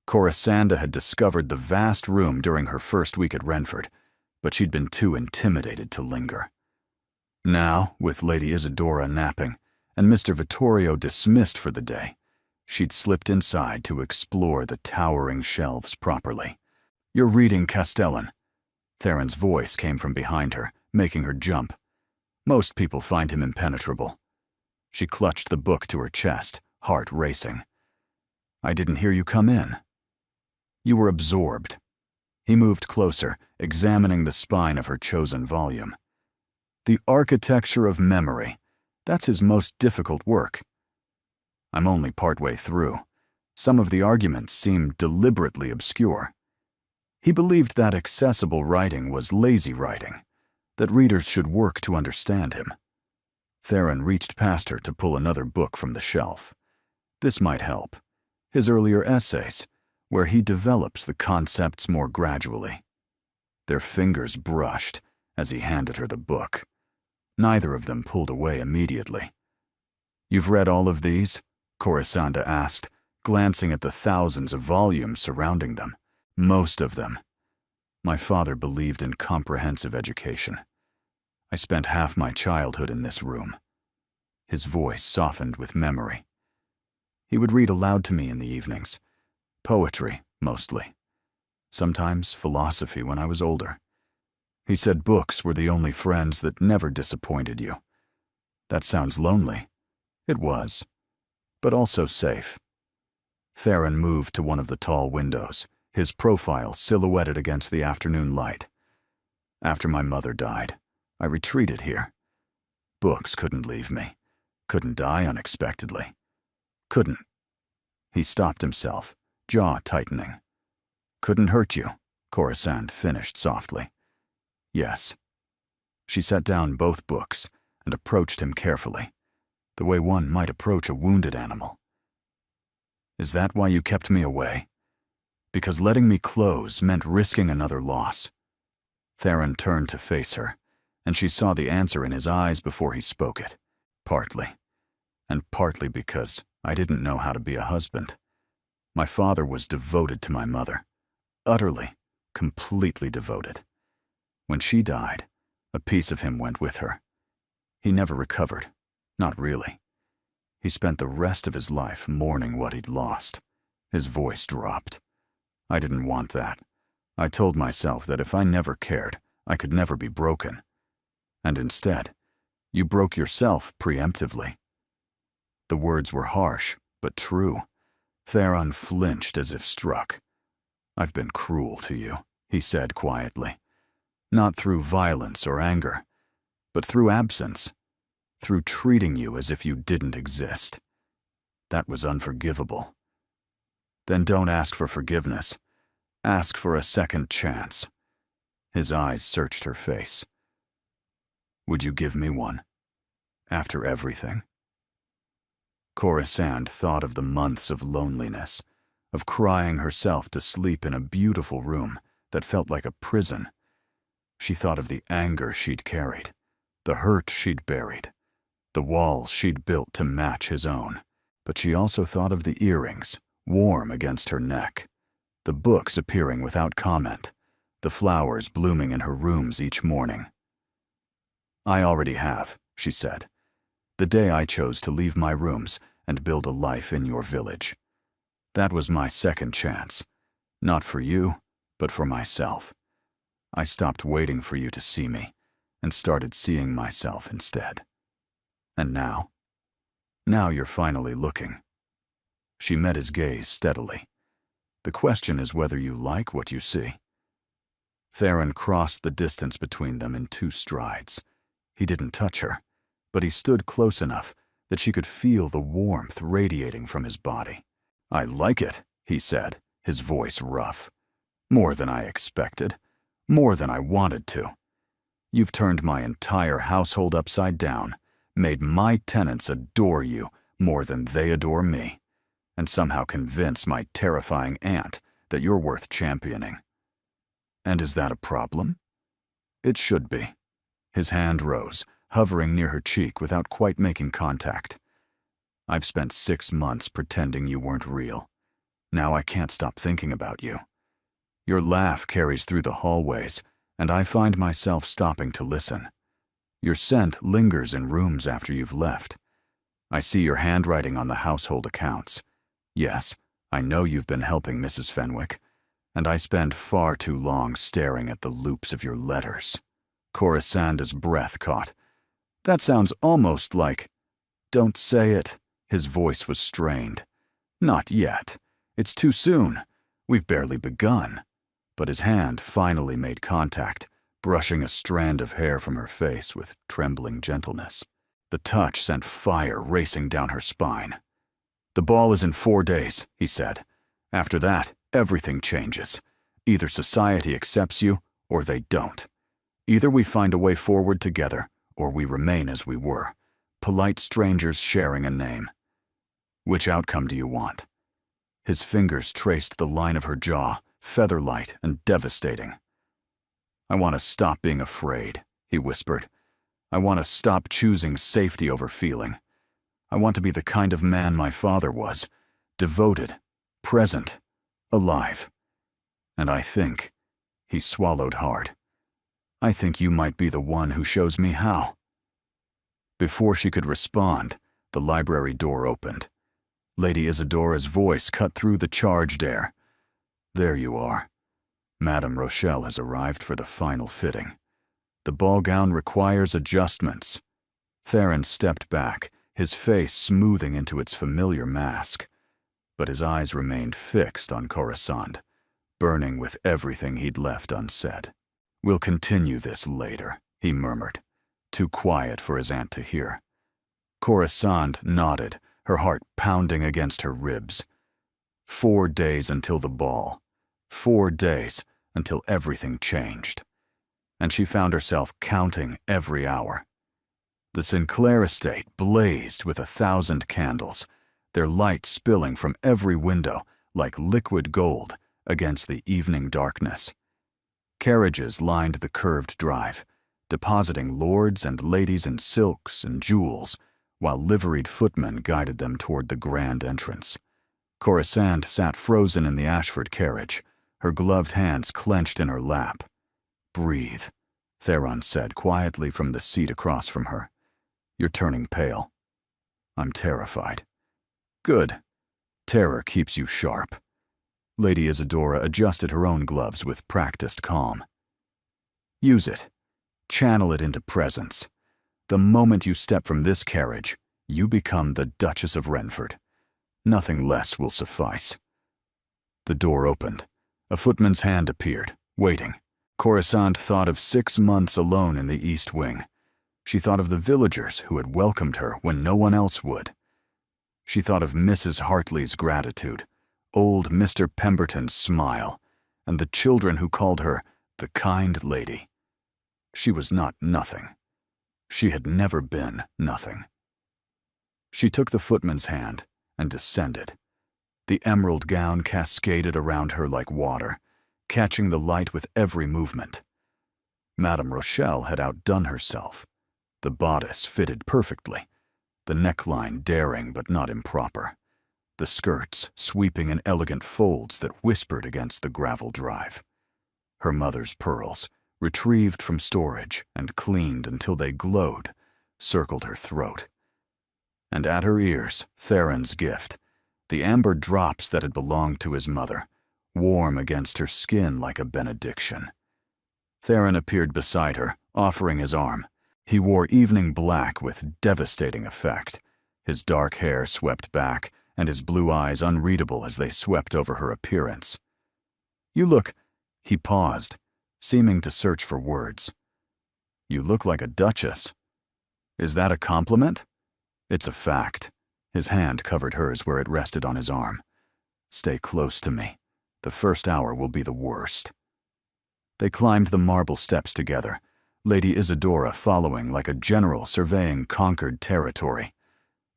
Corisanda had discovered the vast room during her first week at Renford, but she'd been too intimidated to linger. Now, with Lady Isadora napping, and Mr. Vittorio dismissed for the day, she'd slipped inside to explore the towering shelves properly. "You're reading Castellan." Theron's voice came from behind her, making her jump. Most people find him impenetrable. She clutched the book to her chest, heart racing. "I didn't hear you come in." "You were absorbed." He moved closer, examining the spine of her chosen volume. "The Architecture of Memory. That's his most difficult work." "I'm only partway through. Some of the arguments seem deliberately obscure." He believed that accessible writing was lazy writing, that readers should work to understand him. Theron reached past her to pull another book from the shelf. This might help. His earlier essays, where he develops the concepts more gradually. Their fingers brushed as he handed her the book. Neither of them pulled away immediately. "You've read all of these?" Corisanda asked, glancing at the thousands of volumes surrounding them. "Most of them. My father believed in comprehensive education. I spent half my childhood in this room." His voice softened with memory. He would read aloud to me in the evenings. Poetry, mostly. Sometimes philosophy when I was older. He said books were the only friends that never disappointed you. That sounds lonely. It was, but also safe. Theron moved to one of the tall windows, his profile silhouetted against the afternoon light. "After my mother died, I retreated here. Books couldn't leave me, couldn't die unexpectedly. Couldn't." He stopped himself, jaw tightening. "Couldn't hurt you," Corisande finished softly. "Yes." She set down both books and approached him carefully, the way one might approach a wounded animal. "Is that why you kept me away? Because letting me close meant risking another loss." Theron turned to face her, and she saw the answer in his eyes before he spoke it. "Partly. And partly because I didn't know how to be a husband. My father was devoted to my mother. Utterly, completely devoted. When she died, a piece of him went with her. He never recovered. Not really. He spent the rest of his life mourning what he'd lost." His voice dropped. "I didn't want that. I told myself that if I never cared, I could never be broken. And instead, you broke yourself preemptively." The words were harsh, but true. Theron flinched as if struck. "I've been cruel to you," he said quietly. "Not through violence or anger, but through absence, through treating you as if you didn't exist. That was unforgivable." "Then don't ask for forgiveness. Ask for a second chance." His eyes searched her face. "Would you give me one? After everything?" Corisande thought of the months of loneliness, of crying herself to sleep in a beautiful room that felt like a prison. She thought of the anger she'd carried, the hurt she'd buried, the walls she'd built to match his own. But she also thought of the earrings, warm against her neck, the books appearing without comment, the flowers blooming in her rooms each morning. "I already have," she said. "The day I chose to leave my rooms and build a life in your village. That was my second chance, not for you, but for myself. I stopped waiting for you to see me and started seeing myself instead. And now you're finally looking." She met his gaze steadily. "The question is whether you like what you see." Theron crossed the distance between them in 2 strides. He didn't touch her, but he stood close enough that she could feel the warmth radiating from his body. "I like it," he said, his voice rough. "More than I expected. More than I wanted to. You've turned my entire household upside down, made my tenants adore you more than they adore me, and somehow convince my terrifying aunt that you're worth championing. And is that a problem? It should be. His hand rose, hovering near her cheek without quite making contact. I've spent 6 months pretending you weren't real. Now I can't stop thinking about you. Your laugh carries through the hallways, and I find myself stopping to listen. Your scent lingers in rooms after you've left. I see your handwriting on the household accounts. Yes, I know you've been helping Mrs. Fenwick, and I spend far too long staring at the loops of your letters. Corasanda's breath caught. That sounds almost like... Don't say it. His voice was strained. Not yet. It's too soon. We've barely begun. But his hand finally made contact, brushing a strand of hair from her face with trembling gentleness. The touch sent fire racing down her spine. The ball is in 4 days, he said. After that, everything changes. Either society accepts you, or they don't. Either we find a way forward together, or we remain as we were, polite strangers sharing a name. Which outcome do you want? His fingers traced the line of her jaw, feather-light and devastating. I want to stop being afraid, he whispered. I want to stop choosing safety over feeling. I want to be the kind of man my father was, devoted, present, alive. And I think, he swallowed hard, I think you might be the one who shows me how. Before she could respond, the library door opened. Lady Isadora's voice cut through the charged air. There you are. Madame Rochelle has arrived for the final fitting. The ball gown requires adjustments. Theron stepped back, his face smoothing into its familiar mask. But his eyes remained fixed on Corisande, burning with everything he'd left unsaid. We'll continue this later, he murmured, too quiet for his aunt to hear. Corisande nodded, her heart pounding against her ribs. 4 days until the ball. 4 days until everything changed. And she found herself counting every hour. The Sinclair estate blazed with 1,000 candles, their light spilling from every window like liquid gold against the evening darkness. Carriages lined the curved drive, depositing lords and ladies in silks and jewels, while liveried footmen guided them toward the grand entrance. Corisande sat frozen in the Ashford carriage, her gloved hands clenched in her lap. Breathe, Theron said quietly from the seat across from her. You're turning pale. I'm terrified. Good. Terror keeps you sharp. Lady Isadora adjusted her own gloves with practiced calm. Use it. Channel it into presence. The moment you step from this carriage, you become the Duchess of Renford. Nothing less will suffice. The door opened. A footman's hand appeared, waiting. Corisande thought of 6 months alone in the East Wing. She thought of the villagers who had welcomed her when no one else would. She thought of Mrs. Hartley's gratitude, old Mr. Pemberton's smile, and the children who called her the kind lady. She was not nothing. She had never been nothing. She took the footman's hand and descended. The emerald gown cascaded around her like water, catching the light with every movement. Madame Rochelle had outdone herself. The bodice fitted perfectly, the neckline daring but not improper, the skirts sweeping in elegant folds that whispered against the gravel drive. Her mother's pearls, retrieved from storage and cleaned until they glowed, circled her throat. And at her ears, Theron's gift, the amber drops that had belonged to his mother, warm against her skin like a benediction. Theron appeared beside her, offering his arm. He wore evening black with devastating effect, his dark hair swept back and his blue eyes unreadable as they swept over her appearance. You look... He paused, seeming to search for words. You look like a duchess. Is that a compliment? It's a fact. His hand covered hers where it rested on his arm. Stay close to me. The first hour will be the worst. They climbed the marble steps together, Lady Isadora following like a general surveying conquered territory.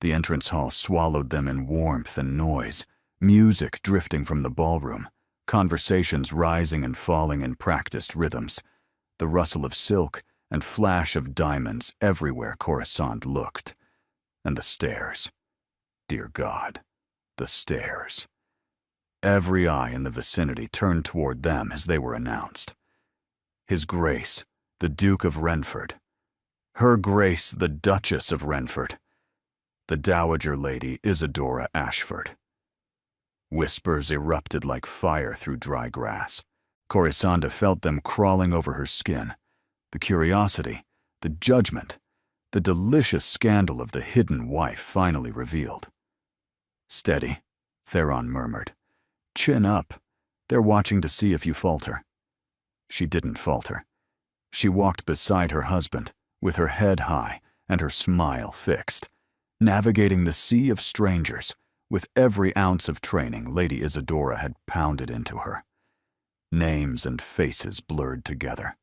The entrance hall swallowed them in warmth and noise, music drifting from the ballroom, conversations rising and falling in practiced rhythms, the rustle of silk and flash of diamonds everywhere Coruscant looked. And the stairs. Dear God, the stairs. Every eye in the vicinity turned toward them as they were announced. His Grace, the Duke of Renford. Her Grace, the Duchess of Renford. The Dowager Lady Isadora Ashford. Whispers erupted like fire through dry grass. Corisanda felt them crawling over her skin. The curiosity, the judgment, the delicious scandal of the hidden wife finally revealed. Steady, Theron murmured. Chin up. They're watching to see if you falter. She didn't falter. She walked beside her husband, with her head high and her smile fixed, navigating the sea of strangers with every ounce of training Lady Isadora had pounded into her. Names and faces blurred together.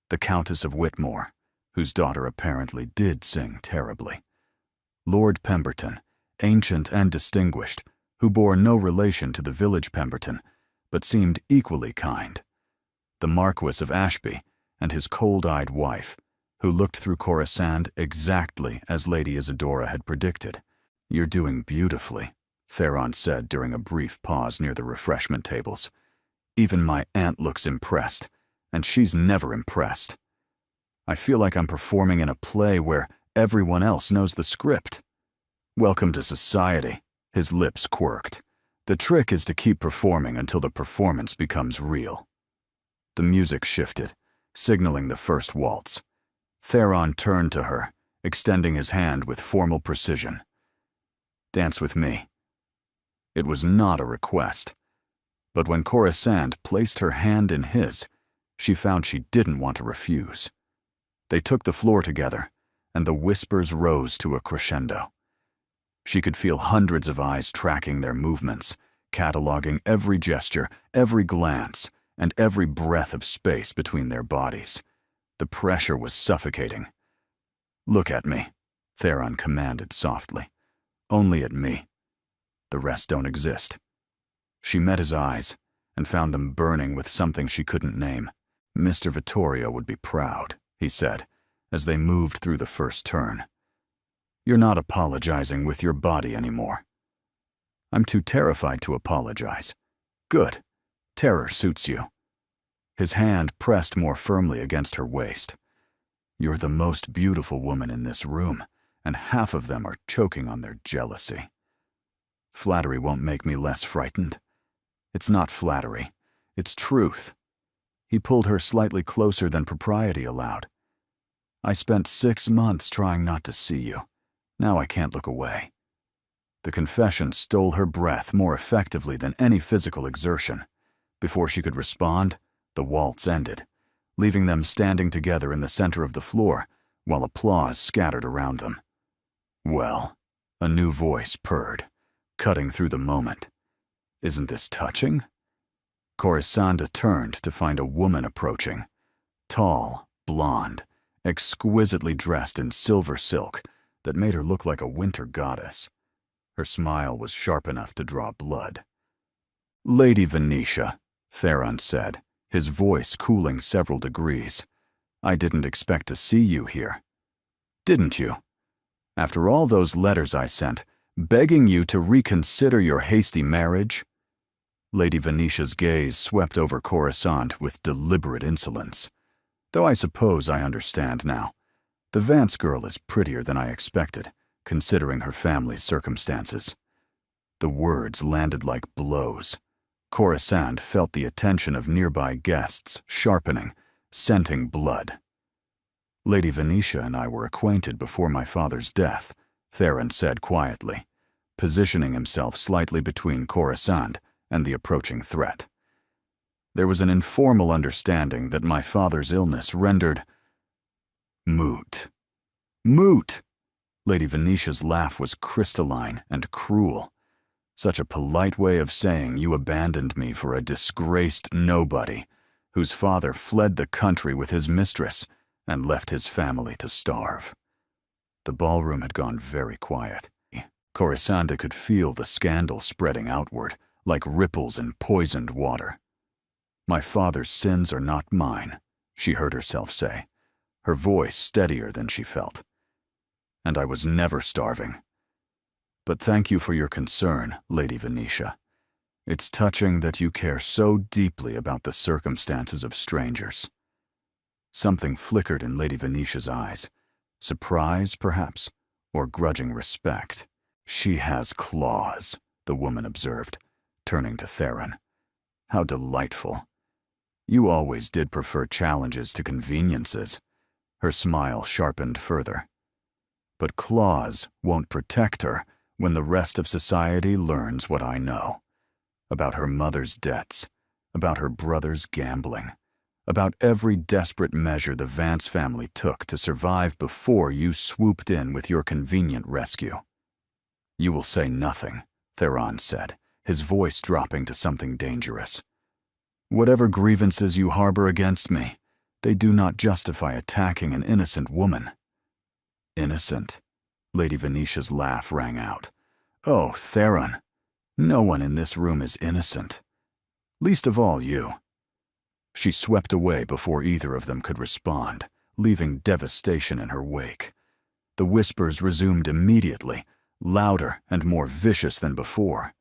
The Countess of Whitmore, whose daughter apparently did sing terribly. Lord Pemberton, ancient and distinguished, who bore no relation to the village Pemberton, but seemed equally kind. The Marquis of Ashby and his cold-eyed wife, who looked through Coruscant exactly as Lady Isadora had predicted. You're doing beautifully, Theron said during a brief pause near the refreshment tables. Even my aunt looks impressed, and she's never impressed. I feel like I'm performing in a play where everyone else knows the script. Welcome to society, his lips quirked. The trick is to keep performing until the performance becomes real. The music shifted, signaling the first waltz. Theron turned to her, extending his hand with formal precision. Dance with me. It was not a request, but when Coruscant placed her hand in his, she found she didn't want to refuse. They took the floor together, and the whispers rose to a crescendo. She could feel hundreds of eyes tracking their movements, cataloging every gesture, every glance, and every breath of space between their bodies. The pressure was suffocating. Look at me, Theron commanded softly. Only at me. The rest don't exist. She met his eyes and found them burning with something she couldn't name. Mr. Vittorio would be proud, he said, as they moved through the first turn. You're not apologizing with your body anymore. I'm too terrified to apologize. Good. Terror suits you. His hand pressed more firmly against her waist. You're the most beautiful woman in this room, and half of them are choking on their jealousy. Flattery won't make me less frightened. It's not flattery. It's truth. He pulled her slightly closer than propriety allowed. I spent 6 months trying not to see you. Now I can't look away. The confession stole her breath more effectively than any physical exertion. Before she could respond, the waltz ended, leaving them standing together in the center of the floor, while applause scattered around them. Well, a new voice purred, cutting through the moment. Isn't this touching? Corisanda turned to find a woman approaching. Tall, blonde, exquisitely dressed in silver silk that made her look like a winter goddess. Her smile was sharp enough to draw blood. Lady Venetia, Theron said, his voice cooling several degrees. I didn't expect to see you here. Didn't you? After all those letters I sent, begging you to reconsider your hasty marriage? Lady Venetia's gaze swept over Coruscant with deliberate insolence. Though I suppose I understand now. The Vance girl is prettier than I expected, considering her family's circumstances. The words landed like blows. Coruscant felt the attention of nearby guests sharpening, scenting blood. Lady Venetia and I were acquainted before my father's death, Theron said quietly, positioning himself slightly between Coruscant and the approaching threat. There was an informal understanding that my father's illness rendered moot. Moot! Lady Venetia's laugh was crystalline and cruel. Such a polite way of saying you abandoned me for a disgraced nobody, whose father fled the country with his mistress and left his family to starve. The ballroom had gone very quiet. Corisande could feel the scandal spreading outward, like ripples in poisoned water. "My father's sins are not mine," she heard herself say, her voice steadier than she felt. "And I was never starving. But thank you for your concern, Lady Venetia. It's touching that you care so deeply about the circumstances of strangers." Something flickered in Lady Venetia's eyes. Surprise, perhaps, or grudging respect. "She has claws," the woman observed, turning to Theron. "How delightful. You always did prefer challenges to conveniences." Her smile sharpened further. "But claws won't protect her when the rest of society learns what I know. About her mother's debts, about her brother's gambling, about every desperate measure the Vance family took to survive before you swooped in with your convenient rescue." "You will say nothing," Theron said, his voice dropping to something dangerous. "Whatever grievances you harbor against me, they do not justify attacking an innocent woman." "Innocent?" Lady Venetia's laugh rang out. "Oh, Theron, no one in this room is innocent. Least of all you." She swept away before either of them could respond, leaving devastation in her wake. The whispers resumed immediately, louder and more vicious than before.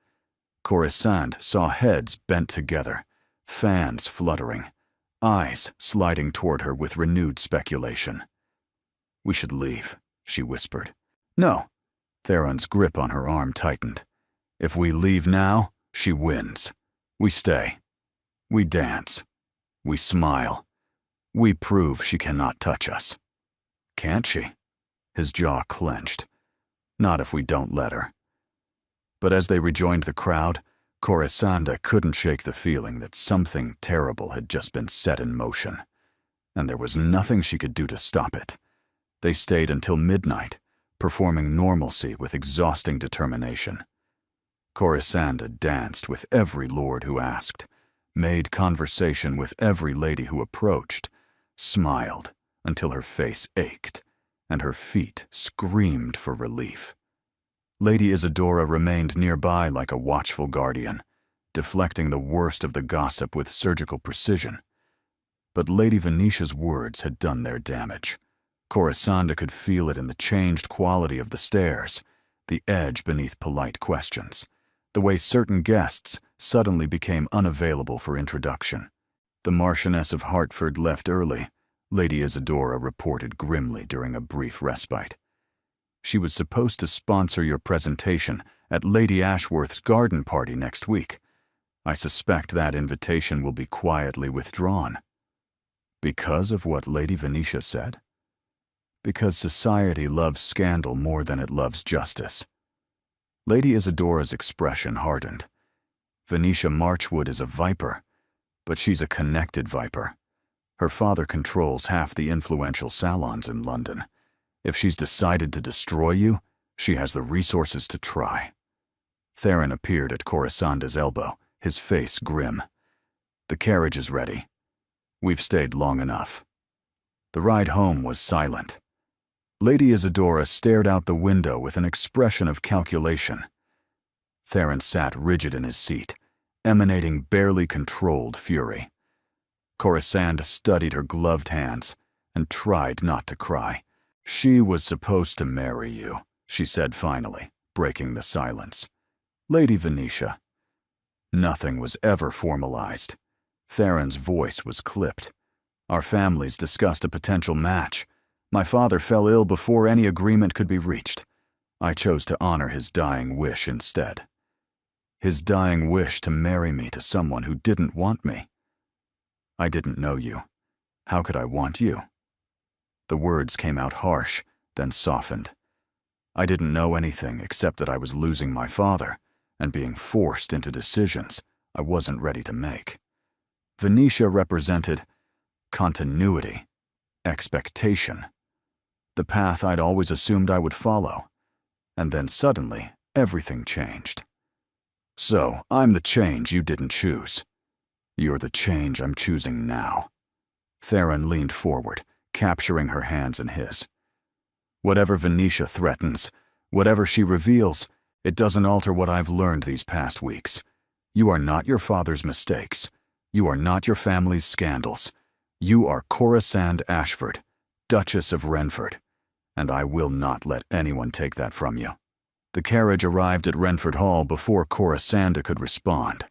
Corisande saw heads bent together, fans fluttering, eyes sliding toward her with renewed speculation. "We should leave," she whispered. "No." Theron's grip on her arm tightened. "If we leave now, she wins. We stay. We dance. We smile. We prove she cannot touch us." "Can't she?" His jaw clenched. "Not if we don't let her." But as they rejoined the crowd, Corisande couldn't shake the feeling that something terrible had just been set in motion, and there was nothing she could do to stop it. They stayed until midnight, performing normalcy with exhausting determination. Corisande danced with every lord who asked, made conversation with every lady who approached, smiled until her face ached, and her feet screamed for relief. Lady Isadora remained nearby like a watchful guardian, deflecting the worst of the gossip with surgical precision. But Lady Venetia's words had done their damage. Corisande could feel it in the changed quality of the stares, the edge beneath polite questions, the way certain guests suddenly became unavailable for introduction. "The Marchioness of Hertford left early," Lady Isadora reported grimly during a brief respite. "She was supposed to sponsor your presentation at Lady Ashworth's garden party next week. I suspect that invitation will be quietly withdrawn." "Because of what Lady Venetia said?" "Because society loves scandal more than it loves justice." Lady Isadora's expression hardened. "Venetia Marchwood is a viper, but she's a connected viper. Her father controls half the influential salons in London. If she's decided to destroy you, she has the resources to try." Theron appeared at Corisande's elbow, his face grim. "The carriage is ready. We've stayed long enough." The ride home was silent. Lady Isadora stared out the window with an expression of calculation. Theron sat rigid in his seat, emanating barely controlled fury. Corisande studied her gloved hands and tried not to cry. "She was supposed to marry you," she said finally, breaking the silence. "Lady Venetia." "Nothing was ever formalized." Theron's voice was clipped. "Our families discussed a potential match. My father fell ill before any agreement could be reached. I chose to honor his dying wish instead." "His dying wish to marry me to someone who didn't want me." "I didn't know you. How could I want you?" The words came out harsh, then softened. "I didn't know anything except that I was losing my father and being forced into decisions I wasn't ready to make." Venetia represented continuity, expectation, the path I'd always assumed I would follow. And then suddenly, everything changed. "So, I'm the change you didn't choose. You're the change I'm choosing now." Theron leaned forward, capturing her hands in his. Whatever Venetia threatens, whatever she reveals, it doesn't alter what I've learned these past weeks. You are not your father's mistakes. You are not your family's scandals. You are Corisande Ashford, Duchess of Renford, and I will not let anyone take that from you. The carriage arrived at Renford Hall before Corisande could respond.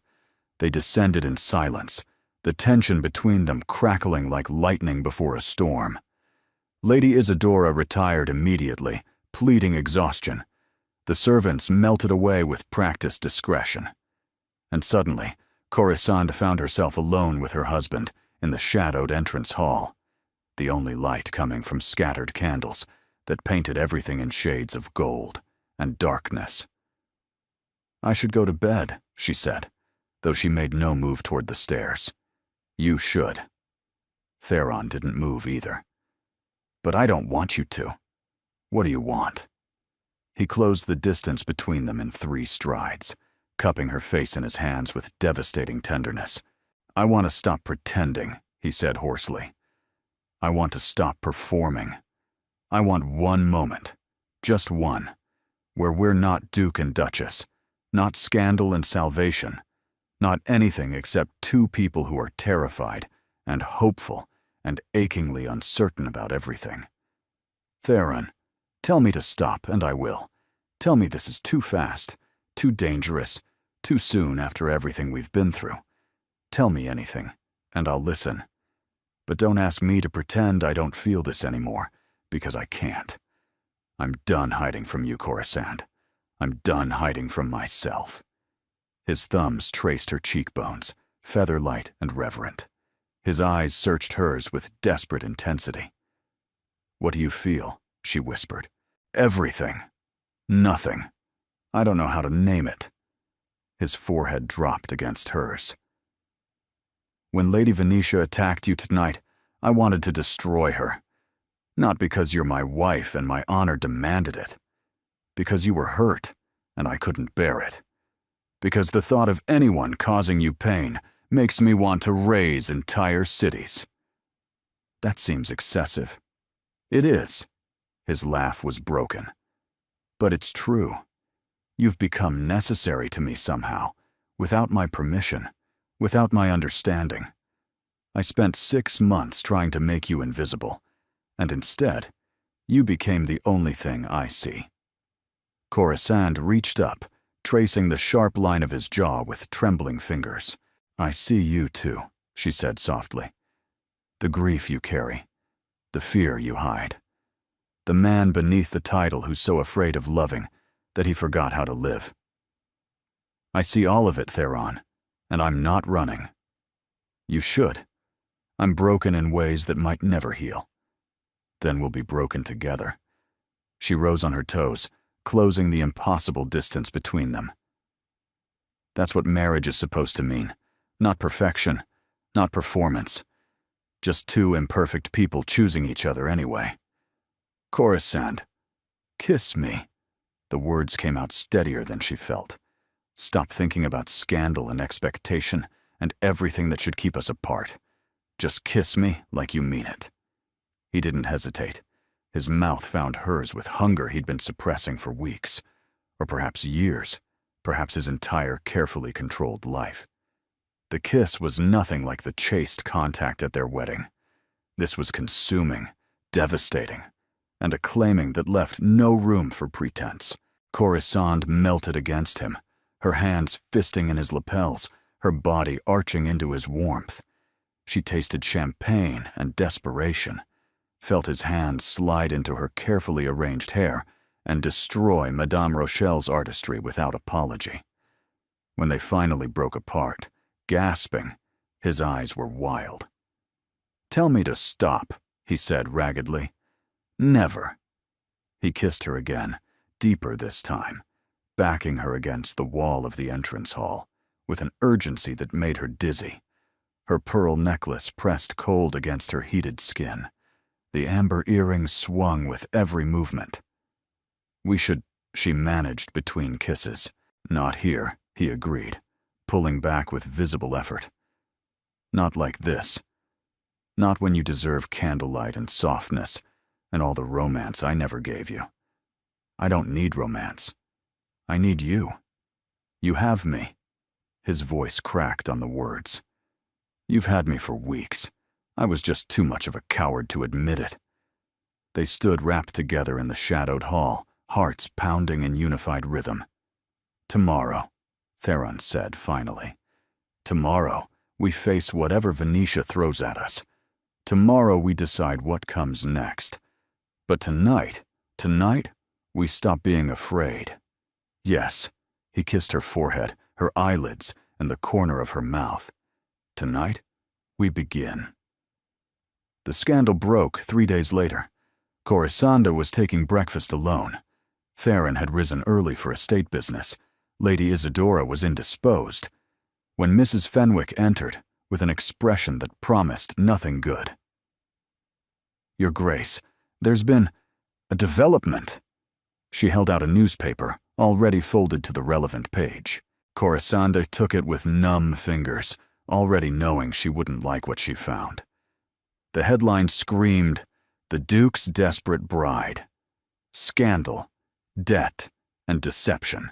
They descended in silence, the tension between them crackling like lightning before a storm. Lady Isadora retired immediately, pleading exhaustion. The servants melted away with practiced discretion. And suddenly, Corisande found herself alone with her husband in the shadowed entrance hall, the only light coming from scattered candles that painted everything in shades of gold and darkness. "I should go to bed," she said, though she made no move toward the stairs. "You should." Theron didn't move either. "But I don't want you to. What do you want?" He closed the distance between them in 3 strides, cupping her face in his hands with devastating tenderness. "I want to stop pretending," he said hoarsely. "I want to stop performing. I want one moment, just one, where we're not Duke and Duchess, not scandal and salvation, not anything except 2 people who are terrified and hopeful and achingly uncertain about everything. Theron, tell me to stop, and I will. Tell me this is too fast, too dangerous, too soon after everything we've been through. Tell me anything, and I'll listen. But don't ask me to pretend I don't feel this anymore, because I can't. I'm done hiding from you, Corisande. I'm done hiding from myself." His thumbs traced her cheekbones, feather-light and reverent. His eyes searched hers with desperate intensity. "What do you feel?" she whispered. "Everything. Nothing. I don't know how to name it." His forehead dropped against hers. "When Lady Venetia attacked you tonight, I wanted to destroy her. Not because you're my wife and my honor demanded it. Because you were hurt, and I couldn't bear it. Because the thought of anyone causing you pain makes me want to raze entire cities." "That seems excessive." "It is." His laugh was broken. "But it's true. You've become necessary to me somehow, without my permission, without my understanding. I spent 6 months trying to make you invisible, and instead, you became the only thing I see." Corisande reached up, tracing the sharp line of his jaw with trembling fingers. "I see you too," she said softly. "The grief you carry, the fear you hide. The man beneath the title who's so afraid of loving that he forgot how to live. I see all of it, Theron, and I'm not running. You should. I'm broken in ways that might never heal. Then we'll be broken together." She rose on her toes, closing the impossible distance between them. "That's what marriage is supposed to mean. Not perfection, not performance. Just 2 imperfect people choosing each other anyway. Corisande, kiss me." The words came out steadier than she felt. "Stop thinking about scandal and expectation and everything that should keep us apart. Just kiss me like you mean it." He didn't hesitate. His mouth found hers with hunger he'd been suppressing for weeks, or perhaps years, perhaps his entire carefully controlled life. The kiss was nothing like the chaste contact at their wedding. This was consuming, devastating, and a claiming that left no room for pretense. Corisande melted against him, her hands fisting in his lapels, her body arching into his warmth. She tasted champagne and desperation, felt his hands slide into her carefully arranged hair and destroy Madame Rochelle's artistry without apology. When they finally broke apart, gasping, his eyes were wild. "Tell me to stop," he said raggedly. "Never." He kissed her again, deeper this time, backing her against the wall of the entrance hall, with an urgency that made her dizzy. Her pearl necklace pressed cold against her heated skin. The amber earrings swung with every movement. "We should," she managed between kisses. "Not here," he agreed, pulling back with visible effort. "Not like this. Not when you deserve candlelight and softness and all the romance I never gave you. I don't need romance. I need you. You have me." His voice cracked on the words. "You've had me for weeks. I was just too much of a coward to admit it." They stood wrapped together in the shadowed hall, hearts pounding in unified rhythm. "Tomorrow," Theron said finally. "Tomorrow, we face whatever Venetia throws at us. Tomorrow we decide what comes next. But tonight, we stop being afraid." "Yes," he kissed her forehead, her eyelids, and the corner of her mouth. "Tonight, we begin." The scandal broke 3 days later. Corisanda was taking breakfast alone. Theron had risen early for estate business. Lady Isadora was indisposed. When Mrs. Fenwick entered, with an expression that promised nothing good. "Your Grace, there's been a development." She held out a newspaper, already folded to the relevant page. Corisanda took it with numb fingers, already knowing she wouldn't like what she found. The headline screamed, "The Duke's Desperate Bride. Scandal, debt, and deception."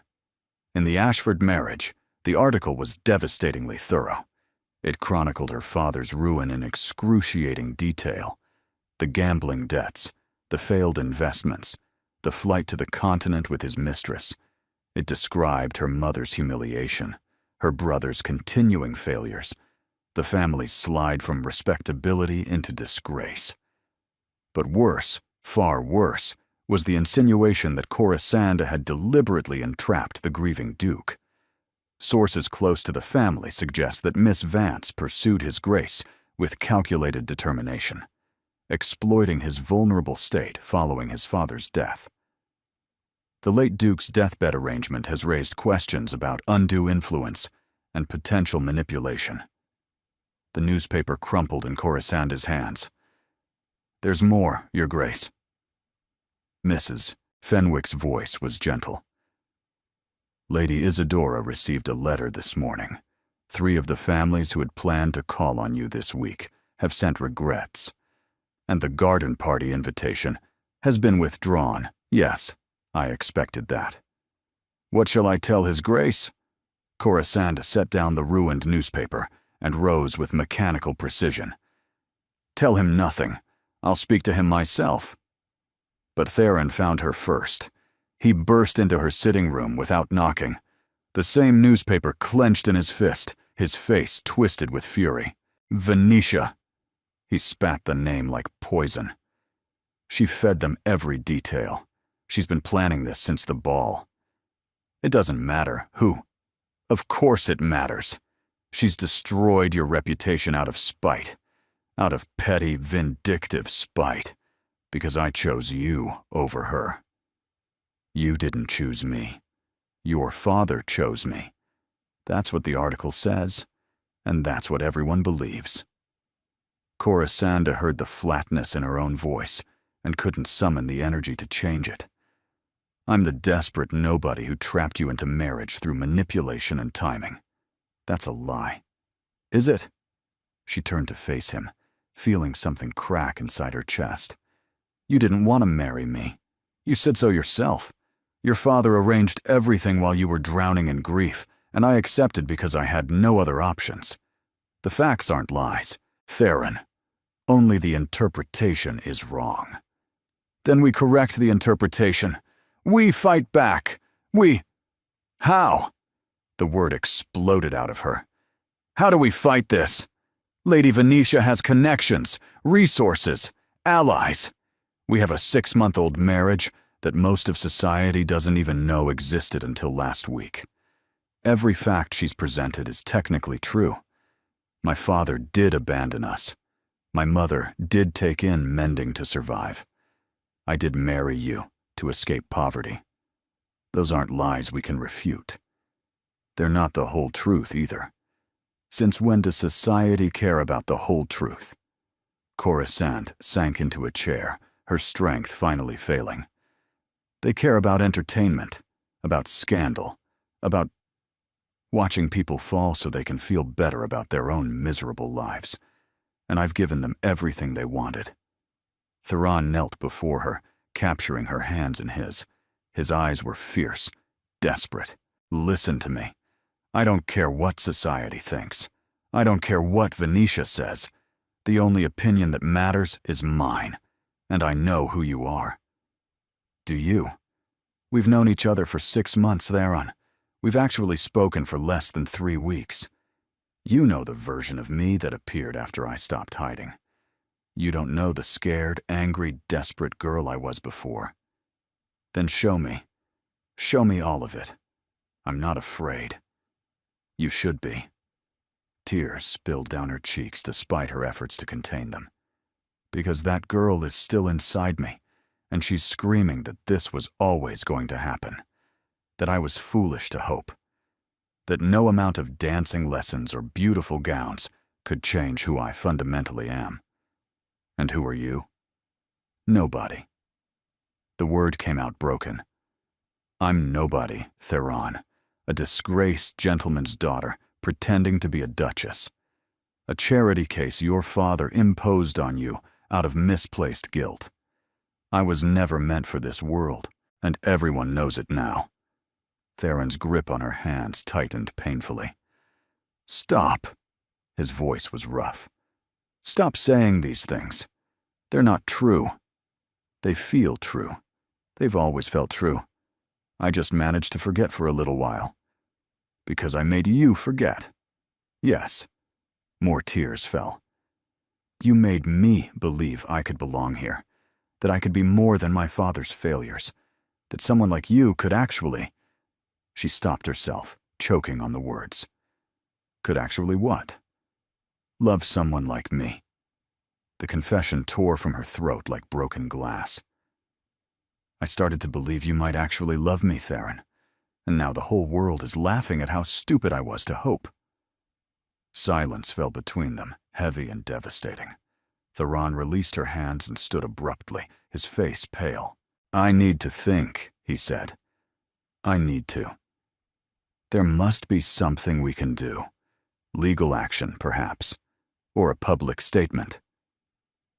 In the Ashford marriage, the article was devastatingly thorough. It chronicled her father's ruin in excruciating detail. The gambling debts, the failed investments, the flight to the continent with his mistress. It described her mother's humiliation, her brother's continuing failures, the family's slide from respectability into disgrace. But worse, far worse, was the insinuation that Corisanda had deliberately entrapped the grieving Duke. Sources close to the family suggest that Miss Vance pursued his Grace with calculated determination, exploiting his vulnerable state following his father's death. The late Duke's deathbed arrangement has raised questions about undue influence and potential manipulation. The newspaper crumpled in Corisanda's hands. "There's more, Your Grace." Mrs. Fenwick's voice was gentle. "Lady Isadora received a letter this morning. 3 of the families who had planned to call on you this week have sent regrets. And the garden party invitation has been withdrawn. Yes, I expected that." "What shall I tell His Grace?" Corisanda set down the ruined newspaper and rose with mechanical precision. "Tell him nothing. I'll speak to him myself." But Theron found her first. He burst into her sitting room without knocking. The same newspaper clenched in his fist, his face twisted with fury. "Venetia." He spat the name like poison. "She fed them every detail. She's been planning this since the ball. It doesn't matter who. Of course it matters. She's destroyed your reputation out of spite, out of petty, vindictive spite, because I chose you over her. You didn't choose me. Your father chose me. That's what the article says, and that's what everyone believes." Corisanda heard the flatness in her own voice and couldn't summon the energy to change it. "I'm the desperate nobody who trapped you into marriage through manipulation and timing. That's a lie." "Is it?" She turned to face him, feeling something crack inside her chest. "You didn't want to marry me. You said so yourself. Your father arranged everything while you were drowning in grief, and I accepted because I had no other options. The facts aren't lies, Theron. Only the interpretation is wrong." "Then we correct the interpretation. We fight back. How?" The word exploded out of her. "How do we fight this? Lady Venetia has connections, resources, allies. We have a 6-month-old marriage that most of society doesn't even know existed until last week. Every fact she's presented is technically true. My father did abandon us. My mother did take in mending to survive. I did marry you to escape poverty. Those aren't lies we can refute. They're not the whole truth either. Since when does society care about the whole truth?" Corisande sank into a chair, her strength finally failing. "They care about entertainment, about scandal, about watching people fall so they can feel better about their own miserable lives. and I've given them everything they wanted." Theron knelt before her, capturing her hands in his. His eyes were fierce, desperate. "Listen to me. I don't care what society thinks. I don't care what Venetia says. The only opinion that matters is mine, and I know who you are." "Do you?" "We've known each other for 6 months, Theron. We've actually spoken for less than 3 weeks. You know the version of me that appeared after I stopped hiding. You don't know the scared, angry, desperate girl I was before. Then show me. Show me all of it. I'm not afraid. You should be." Tears spilled down her cheeks despite her efforts to contain them. "Because that girl is still inside me, and she's screaming that this was always going to happen, that I was foolish to hope, that no amount of dancing lessons or beautiful gowns could change who I fundamentally am. And who are you? Nobody." The word came out broken. "I'm nobody, Theron, a disgraced gentleman's daughter pretending to be a duchess. A charity case your father imposed on you out of misplaced guilt. I was never meant for this world, and everyone knows it now." Theron's grip on her hands tightened painfully. "Stop." His voice was rough. "Stop saying these things. They're not true. They feel true. They've always felt true. I just managed to forget for a little while. Because I made you forget. Yes." More tears fell. "You made me believe I could belong here, that I could be more than my father's failures, that someone like you could actually—" She stopped herself, choking on the words. "Could actually what?" "Love someone like me." The confession tore from her throat like broken glass. "I started to believe you might actually love me, Theron, and now the whole world is laughing at how stupid I was to hope." Silence fell between them, heavy and devastating. Theron released her hands and stood abruptly, his face pale. "I need to think," he said. "I need to. There must be something we can do. Legal action, perhaps, or a public statement.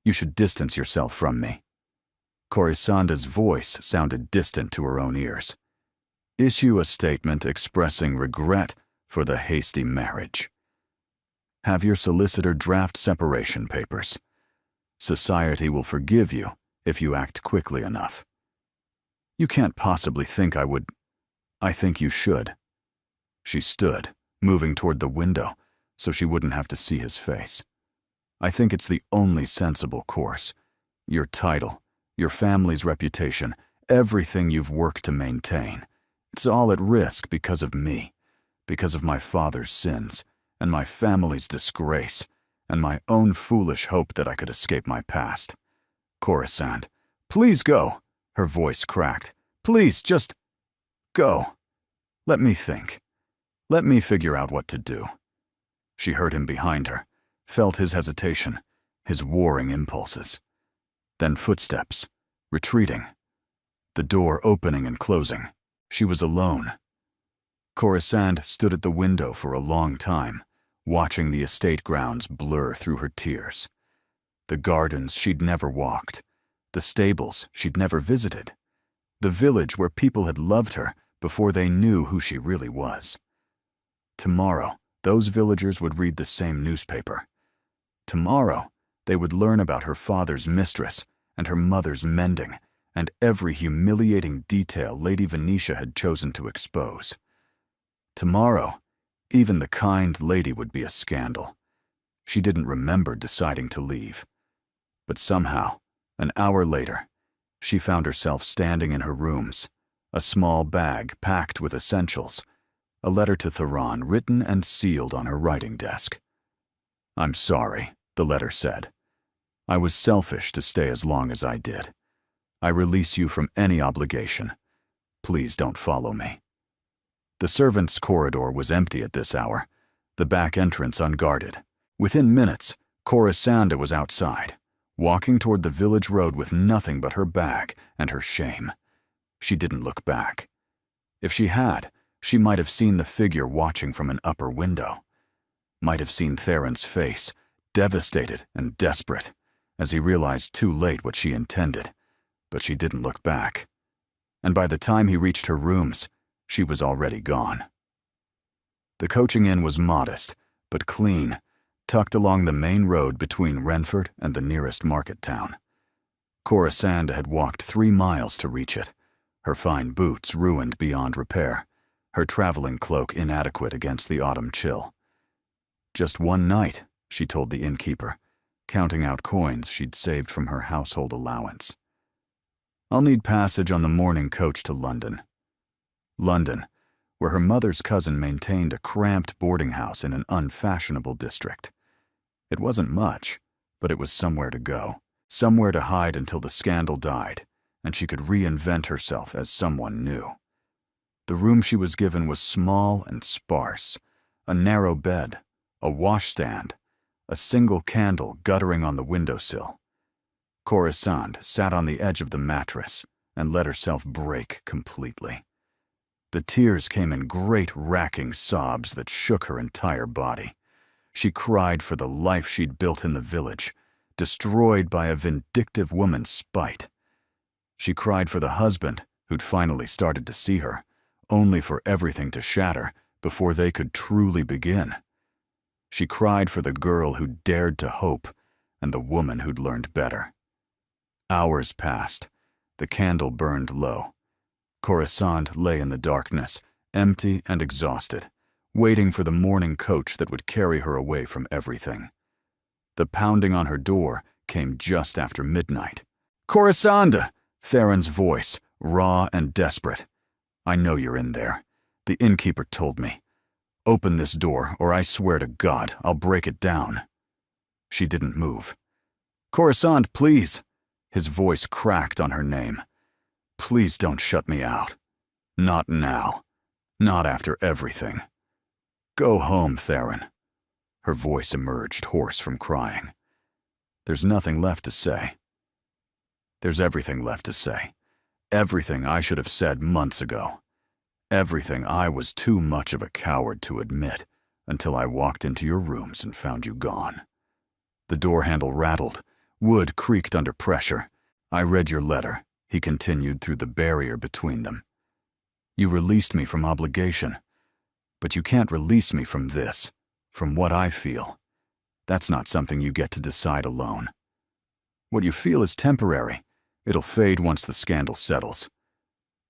You should distance yourself from me." Corisanda's voice sounded distant to her own ears. "Issue a statement expressing regret for the hasty marriage. Have your solicitor draft separation papers. Society will forgive you if you act quickly enough. You can't possibly think I would. I think you should." She stood, moving toward the window so she wouldn't have to see his face. "I think it's the only sensible course. Your title, your family's reputation, everything you've worked to maintain. It's all at risk because of me, because of my father's sins, and my family's disgrace, and my own foolish hope that I could escape my past. Corisande, please go." Her voice cracked. "Please, just go. Let me think. Let me figure out what to do." She heard him behind her, felt his hesitation, his warring impulses. Then footsteps, retreating. The door opening and closing. She was alone. Corisande stood at the window for a long time, watching the estate grounds blur through her tears. The gardens she'd never walked, the stables she'd never visited, the village where people had loved her before they knew who she really was. Tomorrow, those villagers would read the same newspaper. Tomorrow, they would learn about her father's mistress and her mother's mending and every humiliating detail Lady Venetia had chosen to expose. Tomorrow, even the kind lady would be a scandal. She didn't remember deciding to leave. But somehow, an hour later, she found herself standing in her rooms, a small bag packed with essentials, a letter to Theron written and sealed on her writing desk. "I'm sorry," the letter said. "I was selfish to stay as long as I did. I release you from any obligation. Please don't follow me." The servants' corridor was empty at this hour, the back entrance unguarded. Within minutes, Corisande was outside, walking toward the village road with nothing but her bag and her shame. She didn't look back. If she had, she might have seen the figure watching from an upper window. Might have seen Theron's face, devastated and desperate, as he realized too late what she intended, but she didn't look back. And by the time he reached her rooms, she was already gone. The coaching inn was modest, but clean, tucked along the main road between Renford and the nearest market town. Corisande had walked 3 miles to reach it, her fine boots ruined beyond repair, her traveling cloak inadequate against the autumn chill. Just one night, she told the innkeeper, counting out coins she'd saved from her household allowance. I'll need passage on the morning coach to London. London, where her mother's cousin maintained a cramped boarding house in an unfashionable district. It wasn't much, but it was somewhere to go, somewhere to hide until the scandal died, and she could reinvent herself as someone new. The room she was given was small and sparse, a narrow bed, a washstand, a single candle guttering on the windowsill. Corisande sat on the edge of the mattress and let herself break completely. The tears came in great racking sobs that shook her entire body. She cried for the life she'd built in the village, destroyed by a vindictive woman's spite. She cried for the husband who'd finally started to see her, only for everything to shatter before they could truly begin. She cried for the girl who'd dared to hope and the woman who'd learned better. Hours passed. The candle burned low. Corisande lay in the darkness, empty and exhausted, waiting for the morning coach that would carry her away from everything. The pounding on her door came just after midnight. "Corisande!" Theron's voice, raw and desperate. "I know you're in there. The innkeeper told me. Open this door, or I swear to God, I'll break it down." She didn't move. "Corisande, please!" His voice cracked on her name. "Please don't shut me out. Not now. Not after everything. Go home, Theron." Her voice emerged hoarse from crying. "There's nothing left to say." "There's everything left to say. Everything I should have said months ago. Everything I was too much of a coward to admit until I walked into your rooms and found you gone." The door handle rattled. Wood creaked under pressure. "I read your letter," he continued through the barrier between them. "You released me from obligation. But you can't release me from this, from what I feel. That's not something you get to decide alone. What you feel is temporary. It'll fade once the scandal settles.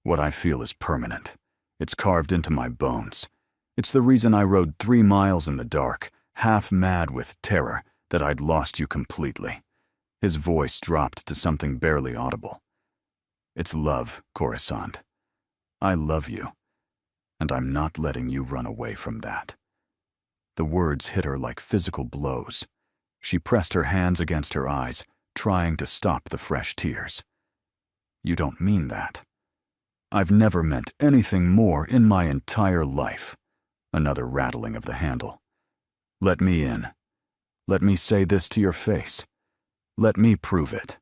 What I feel is permanent. It's carved into my bones. It's the reason I rode 3 miles in the dark, half mad with terror that I'd lost you completely." His voice dropped to something barely audible. "It's love, Corisande. I love you, and I'm not letting you run away from that." The words hit her like physical blows. She pressed her hands against her eyes, trying to stop the fresh tears. "You don't mean that." "I've never meant anything more in my entire life." Another rattling of the handle. "Let me in. Let me say this to your face. Let me prove it."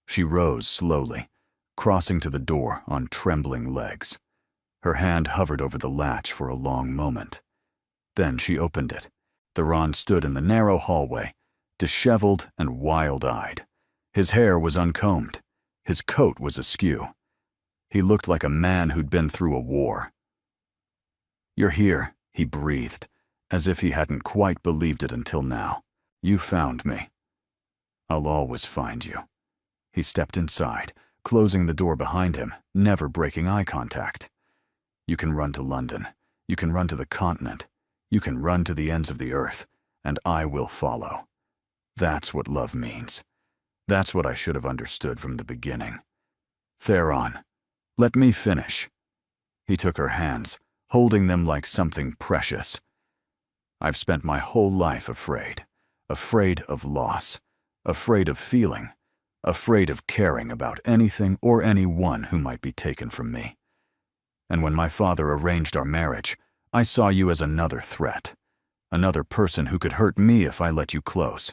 She rose slowly, crossing to the door on trembling legs. Her hand hovered over the latch for a long moment. Then she opened it. Theron stood in the narrow hallway, disheveled and wild-eyed. His hair was uncombed. His coat was askew. He looked like a man who'd been through a war. "You're here," he breathed, as if he hadn't quite believed it until now. "You found me. I'll always find you." He stepped inside, closing the door behind him, never breaking eye contact. "You can run to London. You can run to the continent. You can run to the ends of the earth, and I will follow. That's what love means. That's what I should have understood from the beginning. Theron, let me finish." He took her hands, holding them like something precious. "I've spent my whole life afraid of loss, afraid of feeling, afraid of caring about anything or anyone who might be taken from me. And when my father arranged our marriage, I saw you as another threat, another person who could hurt me if I let you close.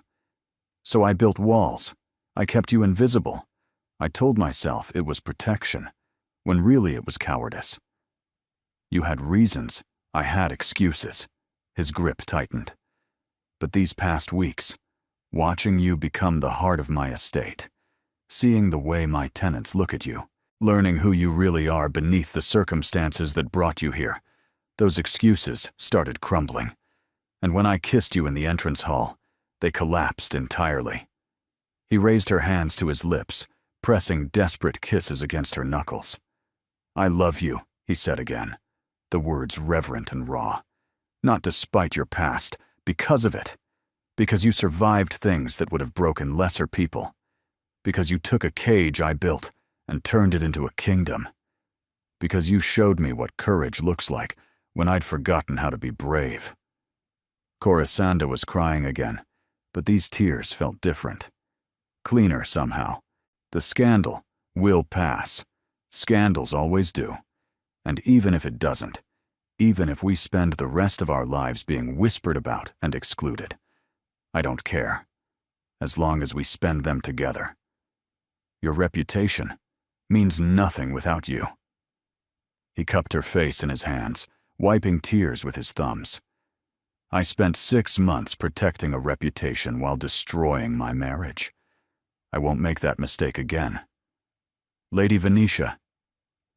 So I built walls. I kept you invisible. I told myself it was protection, when really it was cowardice. You had reasons, I had excuses." His grip tightened. But these past weeks, watching you become the heart of my estate, seeing the way my tenants look at you, learning who you really are beneath the circumstances that brought you here, those excuses started crumbling. And when I kissed you in the entrance hall, they collapsed entirely. He raised her hands to his lips, pressing desperate kisses against her knuckles. I love you, he said again, the words reverent and raw. Not despite your past, because of it. Because you survived things that would have broken lesser people. Because you took a cage I built and turned it into a kingdom. Because you showed me what courage looks like when I'd forgotten how to be brave. Corisanda was crying again, but these tears felt different. Cleaner somehow. The scandal will pass. Scandals always do. And even if it doesn't, even if we spend the rest of our lives being whispered about and excluded, I don't care, as long as we spend them together. Your reputation means nothing without you. He cupped her face in his hands, wiping tears with his thumbs. I spent 6 months protecting a reputation while destroying my marriage. I won't make that mistake again. Lady Venetia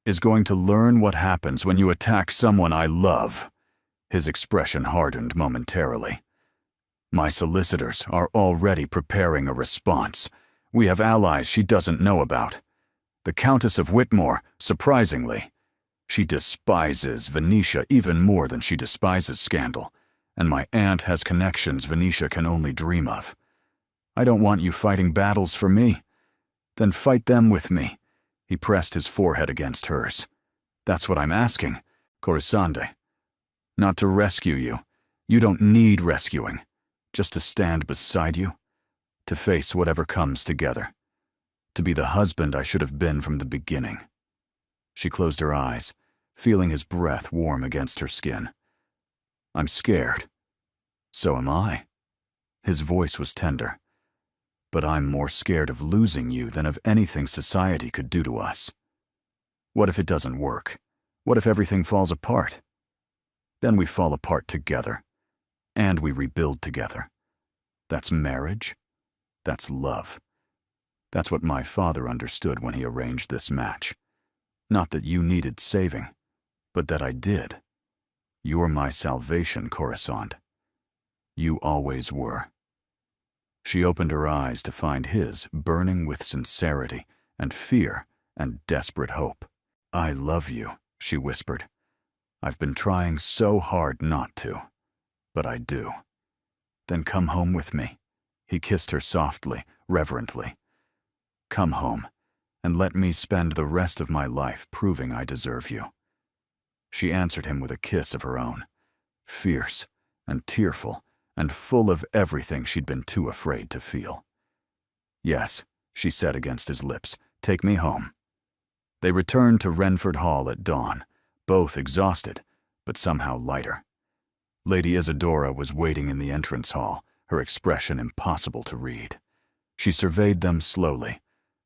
is going to learn what happens when you attack someone I love. His expression hardened momentarily. My solicitors are already preparing a response. We have allies she doesn't know about. The Countess of Whitmore, surprisingly. She despises Venetia even more than she despises scandal, and my aunt has connections Venetia can only dream of. I don't want you fighting battles for me. Then fight them with me. He pressed his forehead against hers. That's what I'm asking, Corisande. Not to rescue you. You don't need rescuing. Just to stand beside you. To face whatever comes together. To be the husband I should have been from the beginning. She closed her eyes, feeling his breath warm against her skin. I'm scared. So am I. His voice was tender. But I'm more scared of losing you than of anything society could do to us. What if it doesn't work? What if everything falls apart? Then we fall apart together. And we rebuild together. That's marriage. That's love. That's what my father understood when he arranged this match. Not that you needed saving, but that I did. You're my salvation, Corisande. You always were. She opened her eyes to find his burning with sincerity and fear and desperate hope. I love you, she whispered. I've been trying so hard not to, but I do. Then come home with me. He kissed her softly, reverently. Come home, and let me spend the rest of my life proving I deserve you. She answered him with a kiss of her own, fierce and tearful and full of everything she'd been too afraid to feel. Yes, she said against his lips, take me home. They returned to Renford Hall at dawn, both exhausted, but somehow lighter. Lady Isadora was waiting in the entrance hall, her expression impossible to read. She surveyed them slowly,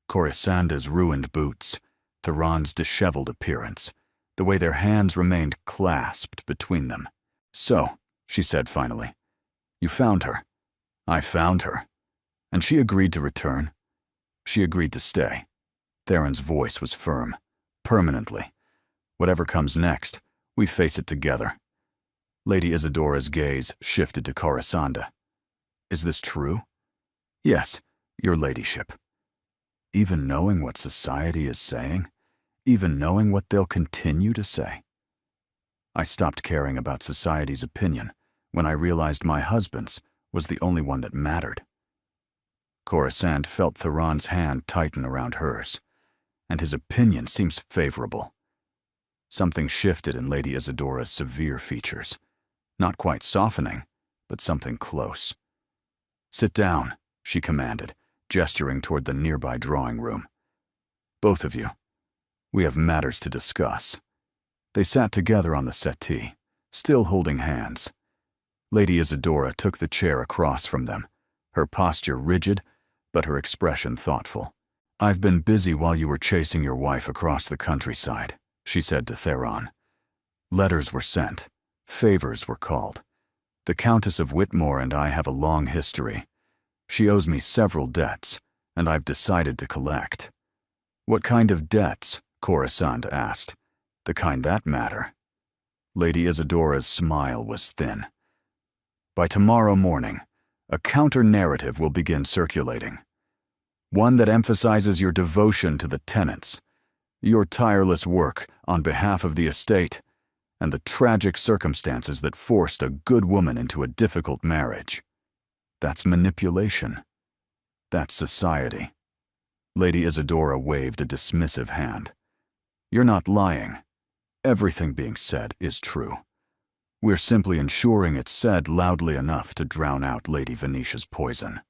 Corisande's ruined boots, Theron's disheveled appearance, the way their hands remained clasped between them. So, she said finally, you found her. I found her. And she agreed to return. She agreed to stay. Theron's voice was firm, permanently. Whatever comes next, we face it together. Lady Isadora's gaze shifted to Corisande. Is this true? Yes, your ladyship. Even knowing what society is saying, even knowing what they'll continue to say. I stopped caring about society's opinion when I realized my husband's was the only one that mattered. Corisande felt Theron's hand tighten around hers, and his opinion seems favorable. Something shifted in Lady Isadora's severe features, not quite softening, but something close. Sit down, she commanded, gesturing toward the nearby drawing room. Both of you. We have matters to discuss. They sat together on the settee, still holding hands. Lady Isadora took the chair across from them, her posture rigid, but her expression thoughtful. I've been busy while you were chasing your wife across the countryside, she said to Theron. Letters were sent, favors were called. The Countess of Whitmore and I have a long history. She owes me several debts, and I've decided to collect." "What kind of debts?" Corisande asked. "The kind that matter." Lady Isadora's smile was thin. "By tomorrow morning, a counter-narrative will begin circulating. One that emphasizes your devotion to the tenants, your tireless work on behalf of the estate, and the tragic circumstances that forced a good woman into a difficult marriage. That's manipulation. That's society." Lady Isadora waved a dismissive hand. "You're not lying. Everything being said is true. We're simply ensuring it's said loudly enough to drown out Lady Venetia's poison."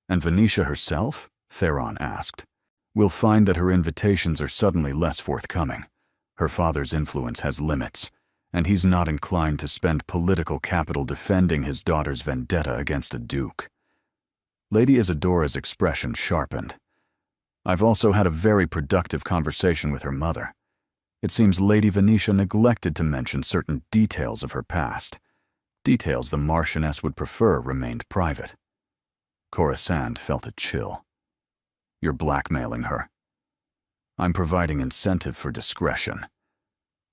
"And Venetia herself?" Theron asked. "We'll find that her invitations are suddenly less forthcoming. Her father's influence has limits, and he's not inclined to spend political capital defending his daughter's vendetta against a duke." Lady Isadora's expression sharpened. "I've also had a very productive conversation with her mother. It seems Lady Venetia neglected to mention certain details of her past. Details the Marchioness would prefer remained private." Corisande felt a chill. "You're blackmailing her." "I'm providing incentive for discretion."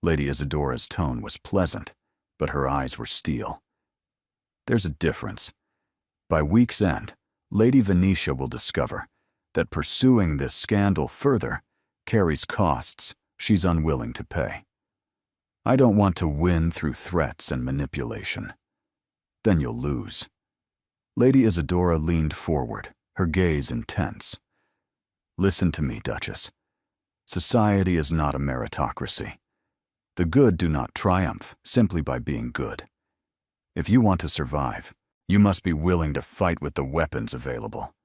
Lady Isadora's tone was pleasant, but her eyes were steel. "There's a difference. By week's end, Lady Venetia will discover that pursuing this scandal further carries costs she's unwilling to pay. I don't want to win through threats and manipulation. Then you'll lose." Lady Isadora leaned forward, her gaze intense. "Listen to me, Duchess. Society is not a meritocracy. The good do not triumph simply by being good. If you want to survive, you must be willing to fight with the weapons available.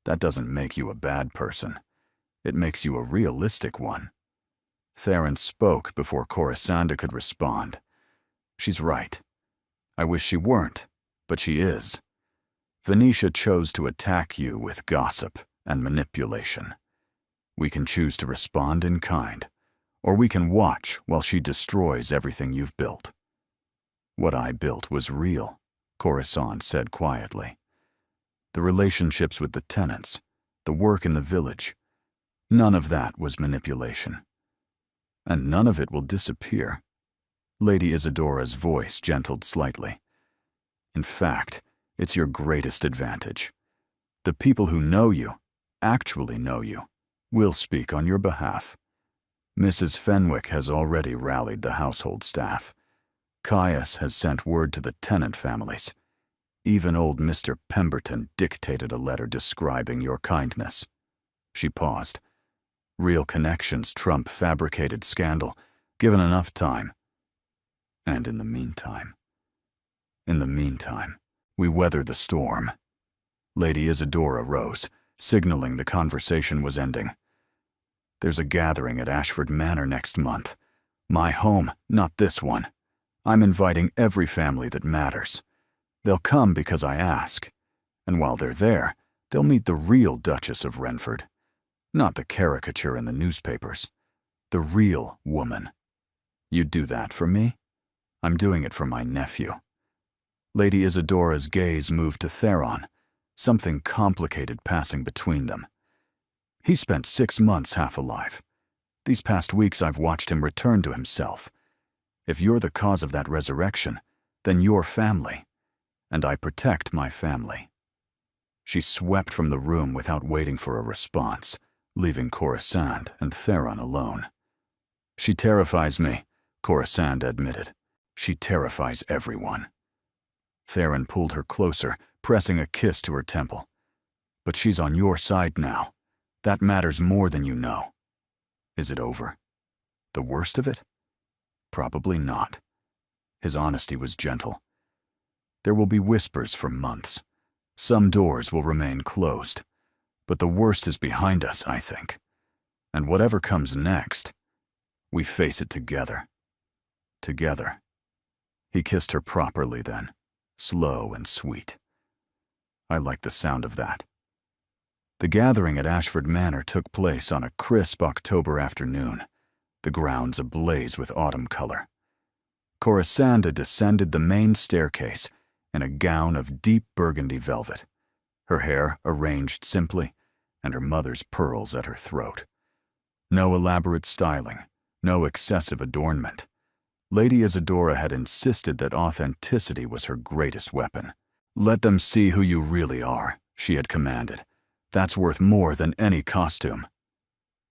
That doesn't make you a bad person. It makes you a realistic one." Theron spoke before Corisande could respond. "She's right. I wish she weren't, but she is. Venetia chose to attack you with gossip and manipulation. We can choose to respond in kind, or we can watch while she destroys everything you've built." "What I built was real," Corisande said quietly. "The relationships with the tenants, the work in the village, none of that was manipulation. And none of it will disappear." Lady Isadora's voice gentled slightly. "In fact, it's your greatest advantage. The people who know you, actually know you, will speak on your behalf. Mrs. Fenwick has already rallied the household staff. Caius has sent word to the tenant families. Even old Mr. Pemberton dictated a letter describing your kindness." She paused. "Real connections trump fabricated scandal, given enough time. And in the meantime, we weather the storm." Lady Isadora rose, signaling the conversation was ending. "There's a gathering at Ashford Manor next month. My home, not this one. I'm inviting every family that matters. They'll come because I ask. And while they're there, they'll meet the real Duchess of Renford. Not the caricature in the newspapers. The real woman. You'd do that for me? I'm doing it for my nephew." Lady Isadora's gaze moved to Theron, something complicated passing between them. "He spent 6 months half alive. These past weeks I've watched him return to himself. If you're the cause of that resurrection, then you're family, and I protect my family." She swept from the room without waiting for a response, leaving Corisande and Theron alone. "She terrifies me," Corisande admitted. "She terrifies everyone." Theron pulled her closer, pressing a kiss to her temple. "But she's on your side now. That matters more than you know. Is it over? The worst of it? Probably not." His honesty was gentle. "There will be whispers for months. Some doors will remain closed. But the worst is behind us, I think. And whatever comes next, we face it together. Together." He kissed her properly then, slow and sweet. I liked the sound of that. The gathering at Ashford Manor took place on a crisp October afternoon, the grounds ablaze with autumn color. Corisande descended the main staircase in a gown of deep burgundy velvet, her hair arranged simply, and her mother's pearls at her throat. No elaborate styling, no excessive adornment. Lady Isadora had insisted that authenticity was her greatest weapon. "Let them see who you really are," she had commanded. "That's worth more than any costume."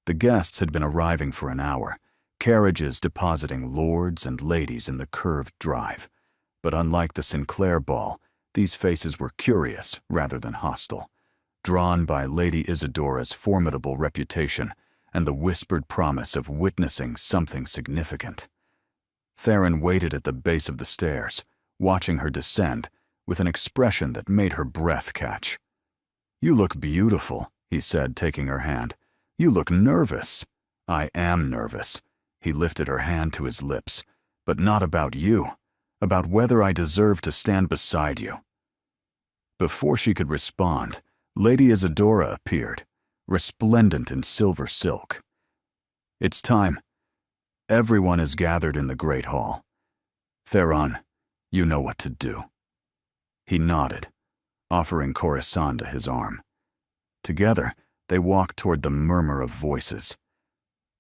The guests had been arriving for an hour, carriages depositing lords and ladies in the curved drive. But unlike the Sinclair ball, these faces were curious rather than hostile, drawn by Lady Isadora's formidable reputation and the whispered promise of witnessing something significant. Theron waited at the base of the stairs, watching her descend with an expression that made her breath catch. "You look beautiful," he said, taking her hand. "You look nervous." "I am nervous." He lifted her hand to his lips. "But not about you. About whether I deserve to stand beside you." Before she could respond, Lady Isadora appeared, resplendent in silver silk. "It's time. Everyone is gathered in the great hall. Theron, you know what to do." He nodded, offering Corisanda his arm. Together, they walked toward the murmur of voices.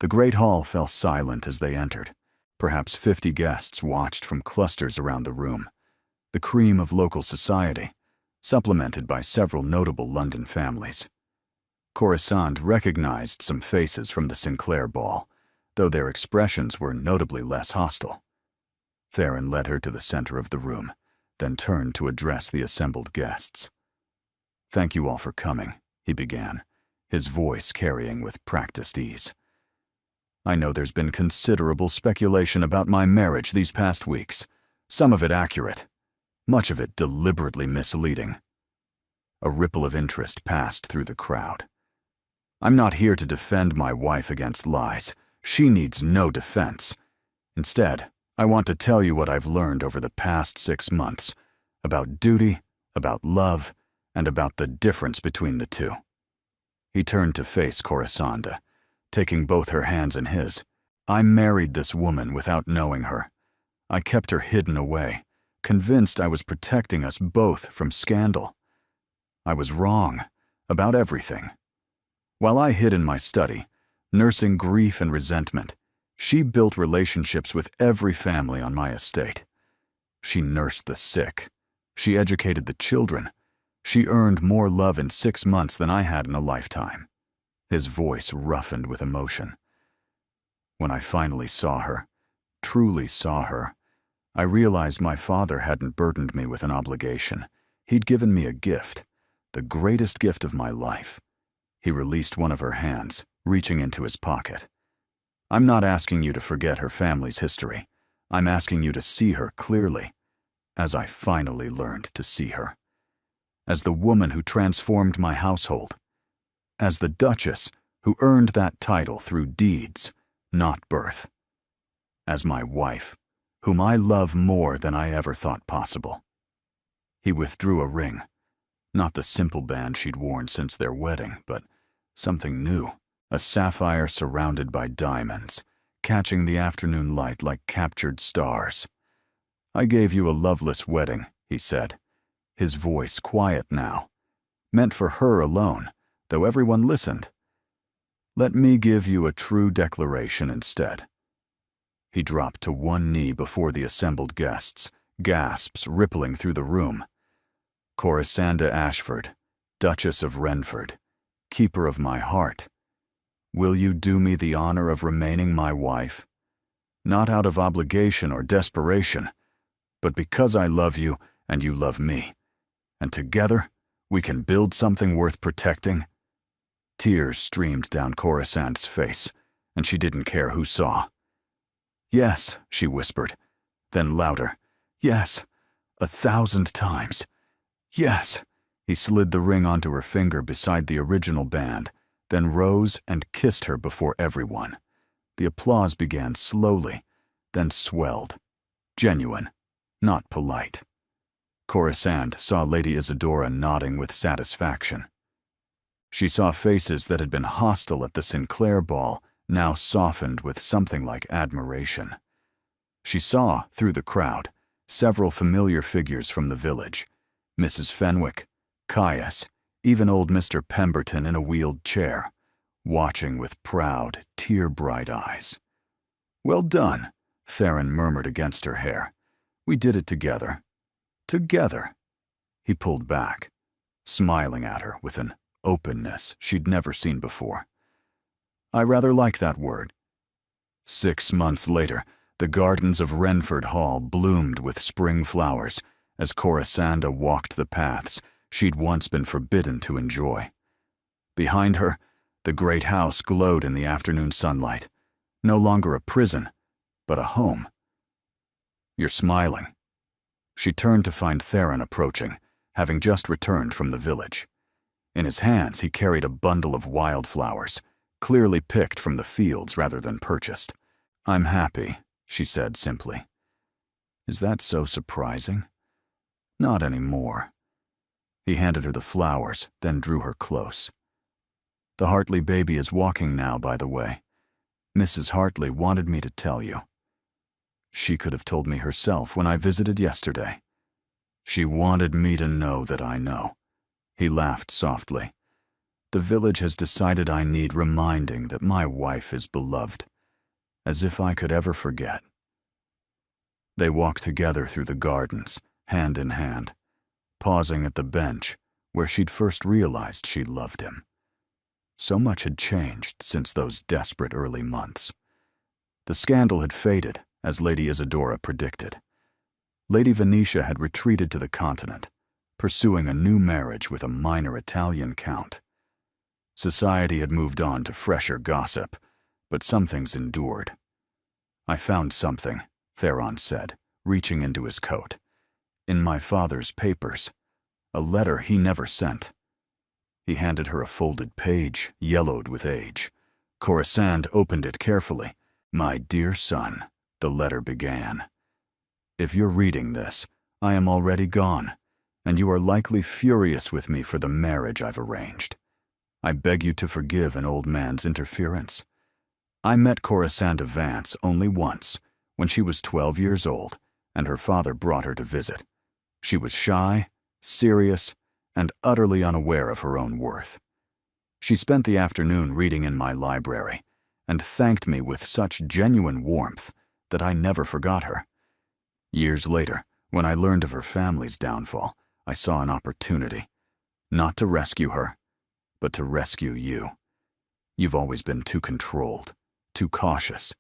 The great hall fell silent as they entered. Perhaps 50 guests watched from clusters around the room, the cream of local society, supplemented by several notable London families. Corisande recognized some faces from the Sinclair ball, though their expressions were notably less hostile. Theron led her to the center of the room, then turned to address the assembled guests. "Thank you all for coming," he began, his voice carrying with practiced ease. "I know there's been considerable speculation about my marriage these past weeks, some of it accurate, much of it deliberately misleading." A ripple of interest passed through the crowd. "I'm not here to defend my wife against lies. She needs no defense. Instead, I want to tell you what I've learned over the past 6 months, about duty, about love, and about the difference between the two." He turned to face Corisanda, taking both her hands in his. "I married this woman without knowing her. I kept her hidden away, convinced I was protecting us both from scandal. I was wrong about everything. While I hid in my study, nursing grief and resentment, she built relationships with every family on my estate. She nursed the sick. She educated the children. She earned more love in 6 months than I had in a lifetime." His voice roughened with emotion. "When I finally saw her, truly saw her, I realized my father hadn't burdened me with an obligation. He'd given me a gift, the greatest gift of my life." He released one of her hands, reaching into his pocket. "I'm not asking you to forget her family's history. I'm asking you to see her clearly, as I finally learned to see her. As the woman who transformed my household. As the Duchess who earned that title through deeds, not birth. As my wife, whom I love more than I ever thought possible." He withdrew a ring, not the simple band she'd worn since their wedding, but something new, a sapphire surrounded by diamonds, catching the afternoon light like captured stars. "I gave you a loveless wedding," he said, his voice quiet now, meant for her alone, though everyone listened. "Let me give you a true declaration instead." He dropped to one knee before the assembled guests, gasps rippling through the room. "Corisanda Ashford, Duchess of Renford, keeper of my heart, will you do me the honor of remaining my wife? Not out of obligation or desperation, but because I love you and you love me, and together we can build something worth protecting?" Tears streamed down Corisande's face, and she didn't care who saw. "Yes," she whispered, then louder. "Yes, 1,000 times. Yes." He slid the ring onto her finger beside the original band, then rose and kissed her before everyone. The applause began slowly, then swelled. Genuine, not polite. Corisande saw Lady Isadora nodding with satisfaction. She saw faces that had been hostile at the Sinclair ball now softened with something like admiration. She saw, through the crowd, Several familiar figures from the village. Mrs. Fenwick, Caius, even old Mr. Pemberton in a wheeled chair, watching with proud, tear-bright eyes. "Well done," Theron murmured against her hair. "We did it together." Together. He pulled back, smiling at her with an openness she'd never seen before. "I rather like that word." 6 months later, the gardens of Renford Hall bloomed with spring flowers as Corisanda walked the paths she'd once been forbidden to enjoy. Behind her, the great house glowed in the afternoon sunlight, no longer a prison, but a home. "You're smiling." She turned to find Theron approaching, having just returned from the village. In his hands, he carried a bundle of wildflowers, clearly picked from the fields rather than purchased. "I'm happy," she said simply. "Is that so surprising?" "Not anymore." He handed her the flowers, then drew her close. "The Hartley baby is walking now, by the way. Mrs. Hartley wanted me to tell you. She could have told me herself when I visited yesterday. She wanted me to know that I know." He laughed softly. "The village has decided I need reminding that my wife is beloved. As if I could ever forget." They walked together through the gardens, hand in hand, pausing at the bench where she'd first realized she loved him. So much had changed since those desperate early months. The scandal had faded, as Lady Isadora predicted. Lady Venetia had retreated to the continent, pursuing a new marriage with a minor Italian count. Society had moved on to fresher gossip, but some things endured. "I found something," Theron said, reaching into his coat. "In my father's papers. A letter he never sent." He handed her a folded page, yellowed with age. Corisande opened it carefully. "My dear son," the letter began. "If you're reading this, I am already gone, and you are likely furious with me for the marriage I've arranged. I beg you to forgive an old man's interference. I met Corisanda Vance only once, when she was 12 years old, and her father brought her to visit. She was shy, serious, and utterly unaware of her own worth. She spent the afternoon reading in my library, and thanked me with such genuine warmth that I never forgot her. Years later, when I learned of her family's downfall, I saw an opportunity, not to rescue her, but to rescue you. You've always been too controlled, too cautious,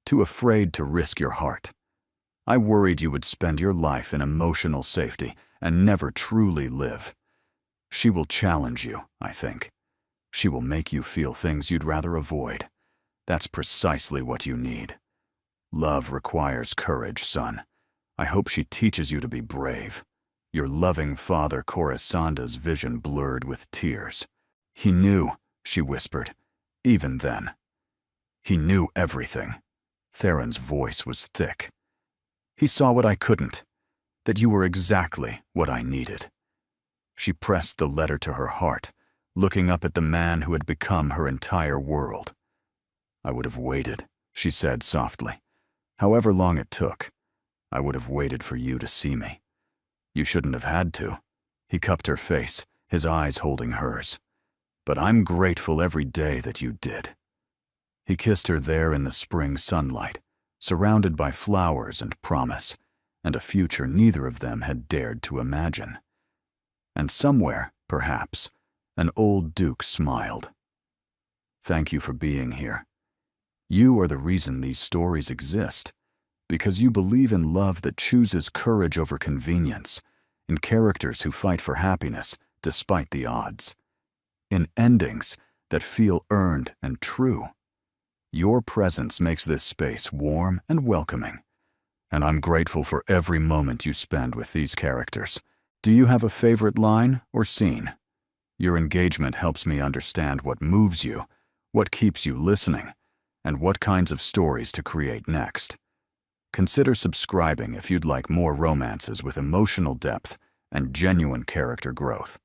too afraid to risk your heart. I worried you would spend your life in emotional safety and never truly live. She will challenge you, I think. She will make you feel things you'd rather avoid. That's precisely what you need. Love requires courage, son. I hope she teaches you to be brave." Your loving father Corisanda's vision blurred with tears. "He knew," she whispered, "even then. He knew everything." Theron's voice was thick. "He saw what I couldn't, that you were exactly what I needed." She pressed the letter to her heart, looking up at the man who had become her entire world. "I would have waited," she said softly. "However long it took, I would have waited for you to see me. You shouldn't have had to." He cupped her face, his eyes holding hers. "But I'm grateful every day that you did." He kissed her there in the spring sunlight, surrounded by flowers and promise, and a future neither of them had dared to imagine. And somewhere, perhaps, an old duke smiled. "Thank you for being here. You are the reason these stories exist, because you believe in love that chooses courage over convenience, in characters who fight for happiness despite the odds, in endings that feel earned and true. Your presence makes this space warm and welcoming, and I'm grateful for every moment you spend with these characters. Do you have a favorite line or scene? Your engagement helps me understand what moves you, what keeps you listening, and what kinds of stories to create next. Consider subscribing if you'd like more romances with emotional depth and genuine character growth.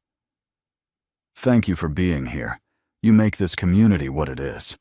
Thank you for being here. You make this community what it is.